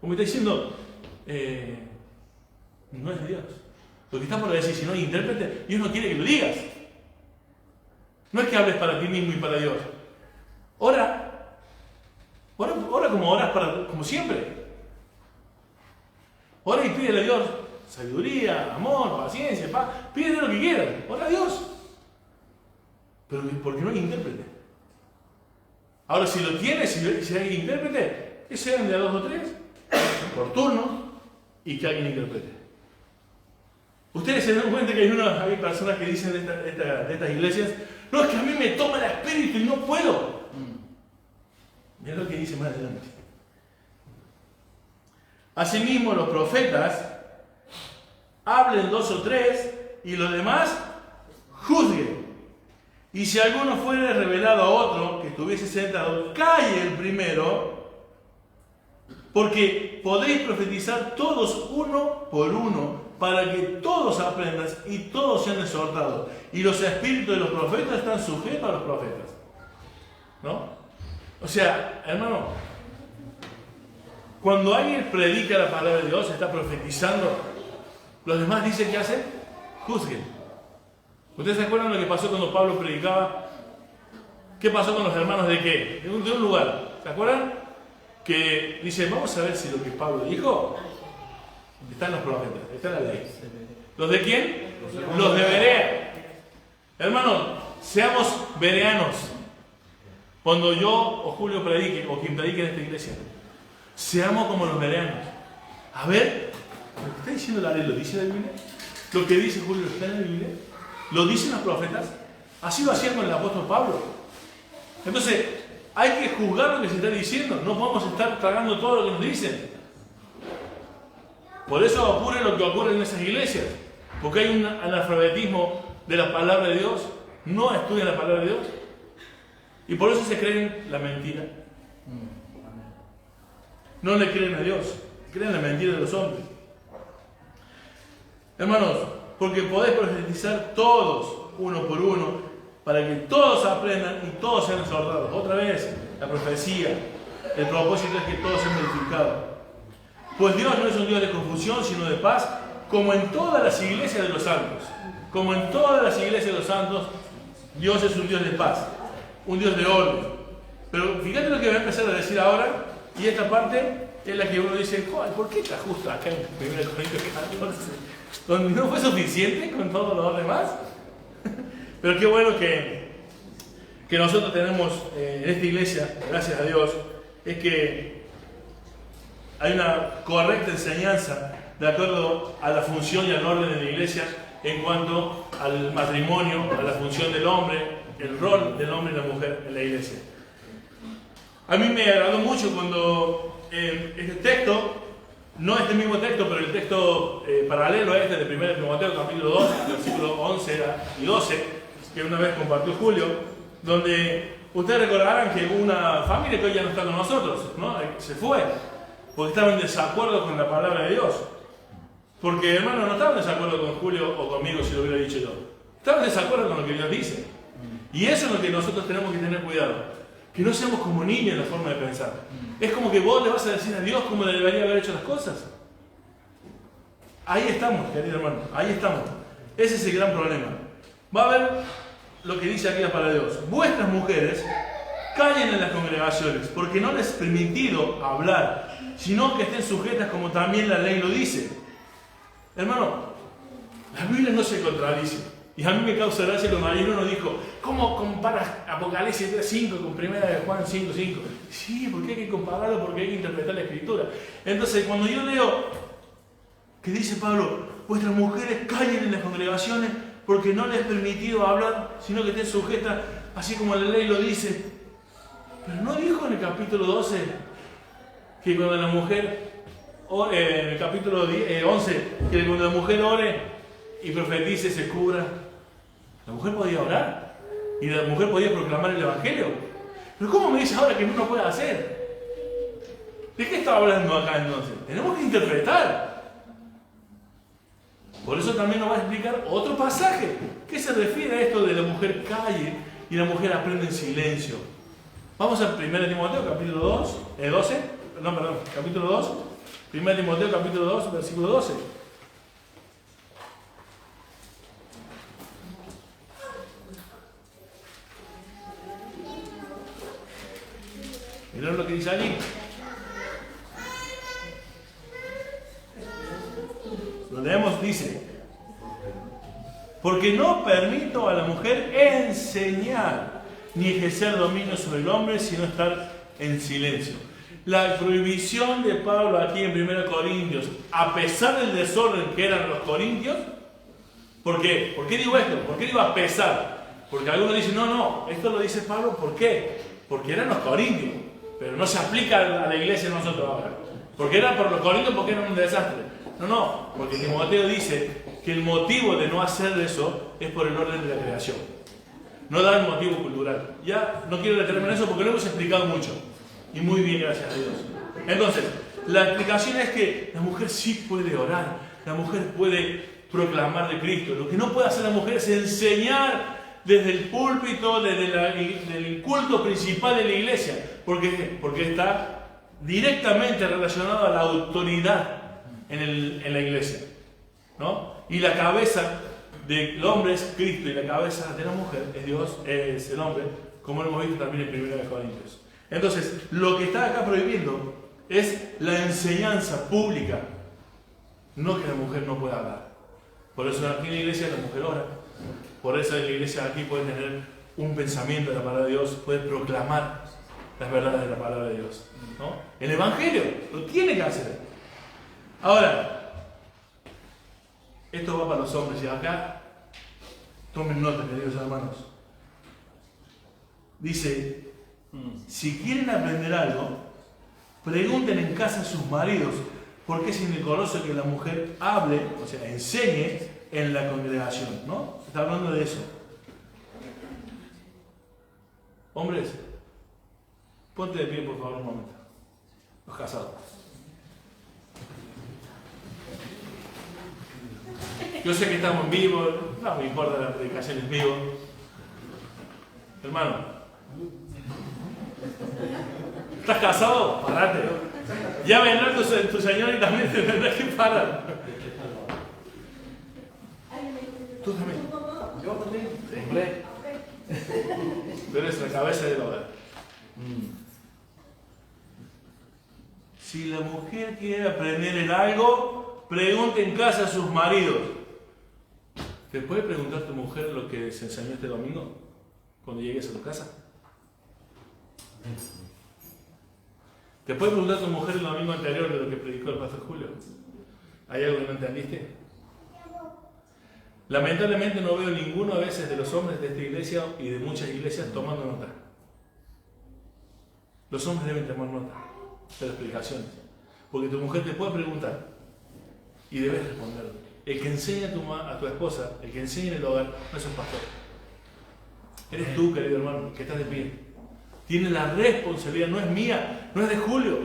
Como está diciendo, no es de Dios. Lo que está por decir, si no hay intérprete, Dios no quiere que lo digas. No es que hables para ti mismo y para Dios. Ora Ora como oras como siempre. Ora y pídele a Dios sabiduría, amor, paciencia, paz. Pídele lo que quieras. Ora a Dios. Pero porque no hay intérprete. Ahora, si lo tienes, si hay intérprete, que sean de a 2 o 3, por turno, y que alguien interprete. Ustedes se dan cuenta que hay personas que dicen de estas iglesias, no, es que a mí me toma el espíritu y no puedo. Mira lo que dice más adelante. Asimismo, los profetas hablen 2 o 3 y los demás juzguen. Y si alguno fuere revelado a otro que estuviese sentado, calle el primero, porque podéis profetizar todos uno por uno, para que todos aprendan y todos sean exhortados. Y los espíritus de los profetas están sujetos a los profetas. ¿No? O sea, hermano, cuando alguien predica la palabra de Dios, está profetizando, los demás dicen que hacen, juzguen. ¿Ustedes se acuerdan lo que pasó cuando Pablo predicaba? ¿Qué pasó con los hermanos de qué? De un lugar. ¿Se acuerdan? Que dice, vamos a ver si lo que Pablo dijo está en los profetas, está en la ley. ¿Los de quién? Los de Berea. Hermanos, seamos bereanos. Cuando yo o Julio predique, o quien predique en esta iglesia, seamos como los bereanos. A ver, lo que está diciendo la ley, ¿lo dice la Biblia? ¿Lo que dice Julio está en la Biblia? ¿Lo dicen los profetas? Así lo hacían con el apóstol Pablo. Entonces, hay que juzgar lo que se está diciendo. No podemos estar tragando todo lo que nos dicen. Por eso ocurre lo que ocurre en esas iglesias. Porque hay un analfabetismo de la palabra de Dios. No estudian la palabra de Dios. Y por eso se creen la mentira. No le creen a Dios. Creen la mentira de los hombres. Hermanos, porque podéis profetizar todos, uno por uno, para que todos aprendan y todos sean exhortados. Otra vez, la profecía. El propósito es que todos sean edificados. Pues Dios no es un Dios de confusión, sino de paz, como en todas las iglesias de los santos. Como en todas las iglesias de los santos, Dios es un Dios de paz, un Dios de orden. Pero fíjate lo que voy a empezar a decir ahora, y esta parte es la que uno dice, ¿por qué está justo acá en 1 Corintios 14? Donde no fue suficiente con todo lo demás. Pero qué bueno que nosotros tenemos en esta iglesia, gracias a Dios, es que hay una correcta enseñanza de acuerdo a la función y al orden de la iglesia en cuanto al matrimonio, a la función del hombre, el rol del hombre y la mujer en la iglesia. A mí me agradó mucho cuando este texto, no este mismo texto, pero el texto paralelo a este de 1 Timoteo capítulo 2, versículos 11 y 12, que una vez compartió Julio, donde ustedes recordarán que hubo una familia que hoy ya no está con nosotros, ¿no? Se fue, porque estaban en desacuerdo con la palabra de Dios. Porque, hermano, no estaban en desacuerdo con Julio o conmigo si lo hubiera dicho yo. Estaban en desacuerdo con lo que Dios dice. Y eso es lo que nosotros tenemos que tener cuidado. Que no seamos como niños en la forma de pensar. Es como que vos le vas a decir a Dios cómo debería haber hecho las cosas. Ahí estamos, querido hermano, ahí estamos. Ese es el gran problema. Va a haber lo que dice aquí la palabra de Dios. Vuestras mujeres callen en las congregaciones, porque no les es permitido hablar, sino que estén sujetas como también la ley lo dice. Hermano, la Biblia no se contradice. Y a mí me causa gracia cuando alguien uno dijo, ¿cómo comparas Apocalipsis 3.5 con 1 Juan 5.5? Sí, porque hay que compararlo, porque hay que interpretar la Escritura. Entonces, cuando yo leo que dice Pablo, vuestras mujeres callen en las congregaciones porque no les es permitido hablar, sino que estén sujetas, así como la ley lo dice. Pero no dijo en el capítulo 12 que cuando la mujer, en el capítulo 11, que cuando la mujer ore y profetice, se cubra. La mujer podía orar y la mujer podía proclamar el Evangelio. Pero ¿cómo me dice ahora que no lo puede hacer? ¿De qué estaba hablando acá entonces? Tenemos que interpretar. Por eso también nos va a explicar otro pasaje. ¿Qué se refiere a esto de la mujer calle y la mujer aprende en silencio? Vamos a 1 Timoteo capítulo 2, capítulo 2. 1 Timoteo capítulo 2, versículo 12. Mirá lo que dice allí. Lo leemos, dice: porque no permito a la mujer enseñar ni ejercer dominio sobre el hombre, sino estar en silencio. La prohibición de Pablo aquí en 1 Corintios, a pesar del desorden que eran los corintios, ¿por qué? ¿Por qué digo esto? ¿Por qué digo a pesar? Porque algunos dicen, no, esto lo dice Pablo, ¿por qué? Porque eran los corintios, pero no se aplica a la iglesia de nosotros ahora. Porque eran por los corintios, porque eran un desastre. No, porque Timoteo dice que el motivo de no hacer eso es por el orden de la creación. No da un motivo cultural. Ya no quiero detenerme en eso porque lo hemos explicado mucho. Y muy bien, gracias a Dios. Entonces, la explicación es que la mujer sí puede orar, la mujer puede proclamar de Cristo. Lo que no puede hacer la mujer es enseñar desde el púlpito, desde el culto principal de la iglesia. ¿Por qué? Porque está directamente relacionado a la autoridad en la iglesia, ¿no? Y la cabeza del hombre es Cristo y la cabeza de la mujer es Dios, es el hombre, como lo hemos visto también en 1 Corintios. Entonces, lo que está acá prohibiendo es la enseñanza pública, no que la mujer no pueda hablar. Por eso aquí en la iglesia la mujer ora, por eso en la iglesia aquí puede tener un pensamiento de la palabra de Dios, puede proclamar las verdades de la palabra de Dios, ¿no? El evangelio lo tiene que hacer. Ahora, esto va para los hombres y acá tomen nota, queridos hermanos. Dice: si quieren aprender algo, pregunten en casa a sus maridos, porque es indecoroso que la mujer hable, o sea, enseñe en la congregación, ¿no? Está hablando de eso. Hombres, ponte de pie por favor un momento. Los casados. Yo sé que estamos en vivo, no me importa, la predicación es vivo. Hermano, ¿estás casado? Parate. Ya vendrá tu señor y también te tendrás que parar. Tú también. Yo también. Inglés. Tú eres la cabeza del hogar. Si la mujer quiere aprender en algo, pregunte en casa a sus maridos. ¿Te puede preguntar tu mujer lo que se enseñó este domingo cuando llegues a tu casa? ¿Te puede preguntar tu mujer el domingo anterior de lo que predicó el pastor Julio? ¿Hay algo que no entendiste? Lamentablemente no veo ninguno a veces de los hombres de esta iglesia y de muchas iglesias tomando nota. Los hombres deben tomar nota de las explicaciones, porque tu mujer te puede preguntar y debes responderle. El que enseña a tu esposa, el que enseña en el hogar, no es un pastor. Eres tú, querido hermano, que estás de pie. Tienes la responsabilidad, no es mía, no es de Julio.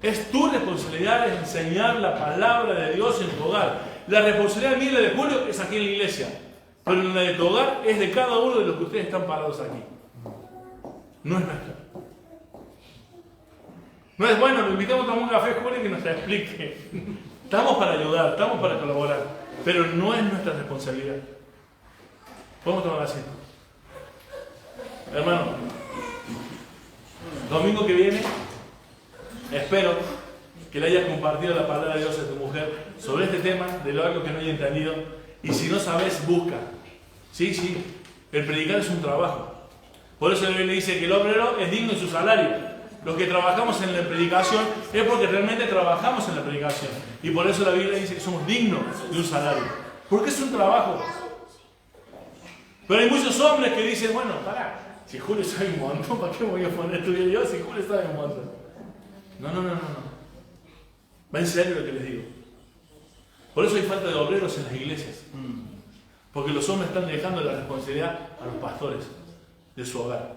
Es tu responsabilidad de enseñar la palabra de Dios en tu hogar. La responsabilidad mía y la de Julio es aquí en la iglesia. Pero la de tu hogar es de cada uno de los que ustedes están parados aquí. No es nuestra. No es bueno, lo invitamos a tomar un café, Julio, que nos explique. Estamos para ayudar, estamos para colaborar, pero no es nuestra responsabilidad. Podemos tomar asiento. Hermano, domingo que viene, espero que le hayas compartido la palabra de Dios a tu mujer sobre este tema, de lo algo que no haya entendido. Y si no sabes, busca. Sí, el predicar es un trabajo. Por eso la Biblia dice que el obrero es digno de su salario. Los que trabajamos en la predicación es porque realmente trabajamos en la predicación. Y por eso la Biblia dice que somos dignos de un salario. Porque es un trabajo. Pero hay muchos hombres que dicen, bueno, pará, si Julio sabe un montón, ¿para qué me voy a poner a estudiar yo si Julio sabe un montón? No. Va en serio lo que les digo. Por eso hay falta de obreros en las iglesias. Porque los hombres están dejando la responsabilidad a los pastores de su hogar.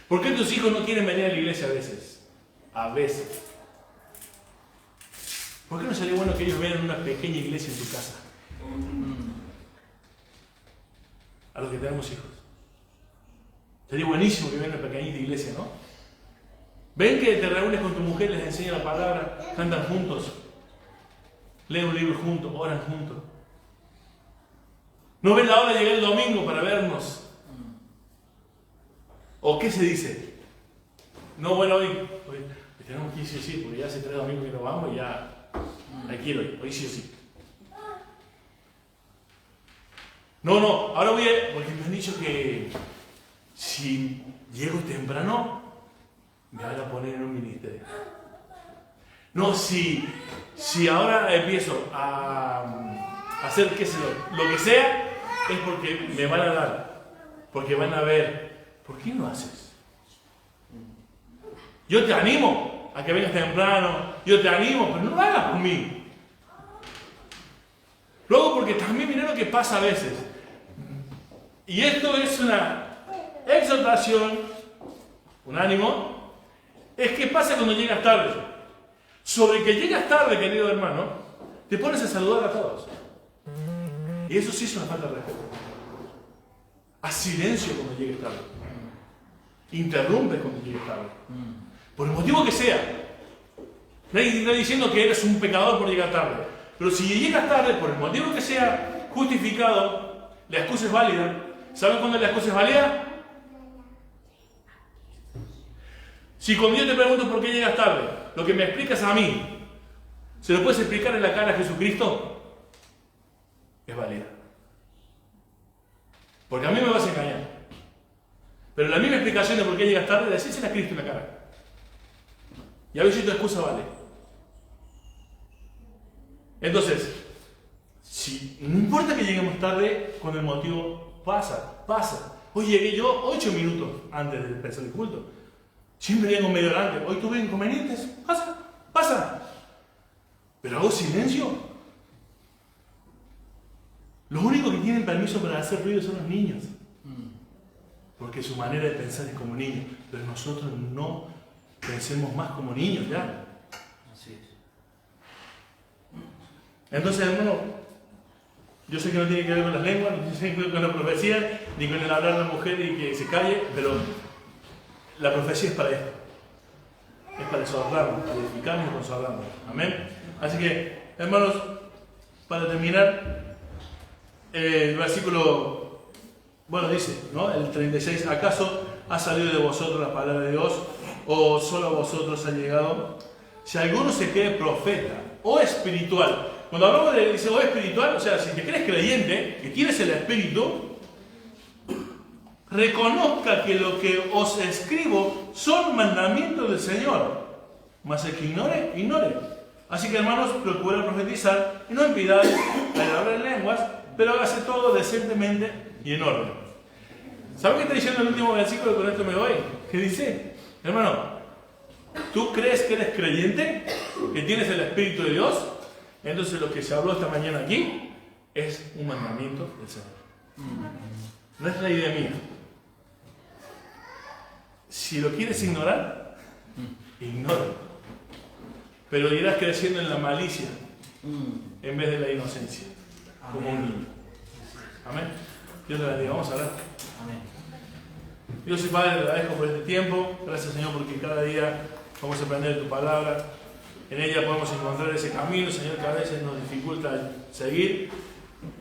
¿Por qué tus hijos no quieren venir a la iglesia a veces? A veces. ¿Por qué no sería bueno que ellos vean una pequeña iglesia en tu casa? A los que tenemos hijos. Sería buenísimo que vean una pequeñita iglesia, ¿no? Ven que te reúnes con tu mujer, les enseña la palabra, cantan juntos, leen un libro juntos, oran juntos. No ven la hora de llegar el domingo para vernos. ¿O qué se dice? No, bueno, hoy tenemos que ir sí o sí, porque ya hace 3 domingos que nos vamos y ya hay que ir hoy sí o sí. No, ahora voy a, porque me han dicho que si llego temprano, me van a poner en un ministerio. No, si ahora empiezo a hacer, qué sé yo, lo que sea, es porque me van a dar, porque van a ver. ¿Por qué no haces? Yo te animo a que vengas temprano, yo te animo, pero no lo hagas por mí. Luego, porque también mirá lo que pasa a veces. Y esto es una exhortación, un ánimo, es que pasa cuando llegas tarde. Sobre que llegas tarde, querido hermano, te pones a saludar a todos. Y eso sí es una falta de respeto. Haz silencio cuando llegues tarde. Interrumpes cuando llegues tarde. Por el motivo que sea. Nadie está diciendo que eres un pecador por llegar tarde. Pero si llegas tarde, por el motivo que sea justificado, la excusa es válida. ¿Saben cuándo la excusa es válida? Si cuando yo te pregunto por qué llegas tarde, lo que me explicas a mí, ¿se lo puedes explicar en la cara a Jesucristo? Es válida. Porque a mí me vas a engañar. Pero la misma explicación de por qué llegas tarde, decísela a Cristo en la cara. Y a ver si tu excusa vale. Entonces, no importa que lleguemos tarde, cuando el motivo pasa. Hoy llegué yo 8 minutos antes de empezar el culto. Siempre vengo media hora antes. Hoy tuve inconvenientes. Pasa. Pero hago silencio. Los únicos que tienen permiso para hacer ruido son los niños. Porque su manera de pensar es como niños. Pero nosotros no pensemos más como niños, ¿ya? Así es. Entonces, hermano, yo sé que no tiene que ver con las lenguas, no tiene que ver con la profecía, ni con el hablar de la mujer y que se calle, pero la profecía es para esto. Es para exhortarnos, para edificarnos y consolarnos. Amén. Así que, hermanos, para terminar, el versículo, dice, ¿no? El 36, ¿acaso ha salido de vosotros la palabra de Dios o solo a vosotros ha llegado? Si alguno se cree profeta o espiritual, cuando hablamos de dice, o espiritual, o sea, si te crees creyente, que tienes el espíritu, reconozca que lo que os escribo son mandamientos del Señor. Mas el que ignore, ignore. Así que, hermanos, procura profetizar y no impidáis el hablar en lenguas, pero hágase todo decentemente y en orden. ¿Saben qué está diciendo el último versículo? Con esto me voy. ¿Qué dice? Hermano, ¿tú crees que eres creyente? ¿Que tienes el Espíritu de Dios? Entonces lo que se habló esta mañana aquí es un mandamiento del Señor. No es la idea mía. Si lo quieres ignorar, ignóralo. Pero irás creciendo en la malicia en vez de la inocencia, como un niño. Amén. Dios te bendiga. Vamos a hablar. Amén. Dios y Padre, te agradezco por este tiempo. Gracias, Señor, porque cada día vamos a aprender tu palabra. En ella podemos encontrar ese camino, Señor, que a veces nos dificulta seguir,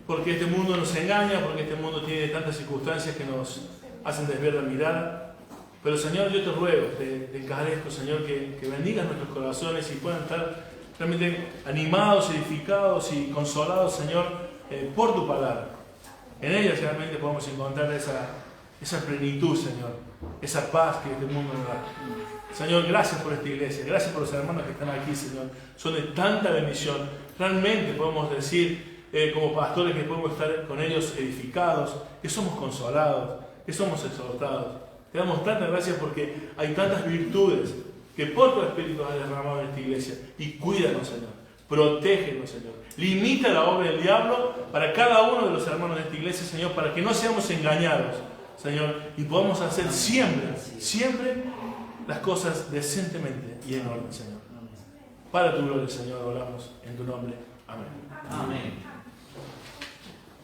porque este mundo nos engaña, porque este mundo tiene tantas circunstancias que nos hacen desviar la mirada. Pero, Señor, yo te ruego, te encarezco, Señor, que bendigas nuestros corazones y puedan estar realmente animados, edificados y consolados, Señor, por tu palabra. En ella realmente podemos encontrar esa plenitud, Señor, esa paz que este mundo nos da. Señor, gracias por esta iglesia, gracias por los hermanos que están aquí, Señor. Son de tanta bendición. Realmente podemos decir, como pastores, que podemos estar con ellos edificados, que somos consolados, que somos exhortados. Te damos tantas gracias porque hay tantas virtudes que por tu Espíritu has derramado en esta iglesia. Y cuídanos, Señor. Protégenos, Señor. Limita la obra del diablo para cada uno de los hermanos de esta iglesia, Señor, para que no seamos engañados, Señor, y podamos hacer siempre las cosas decentemente y en orden, Señor. Para tu gloria, Señor, oramos en tu nombre. Amén. Amén.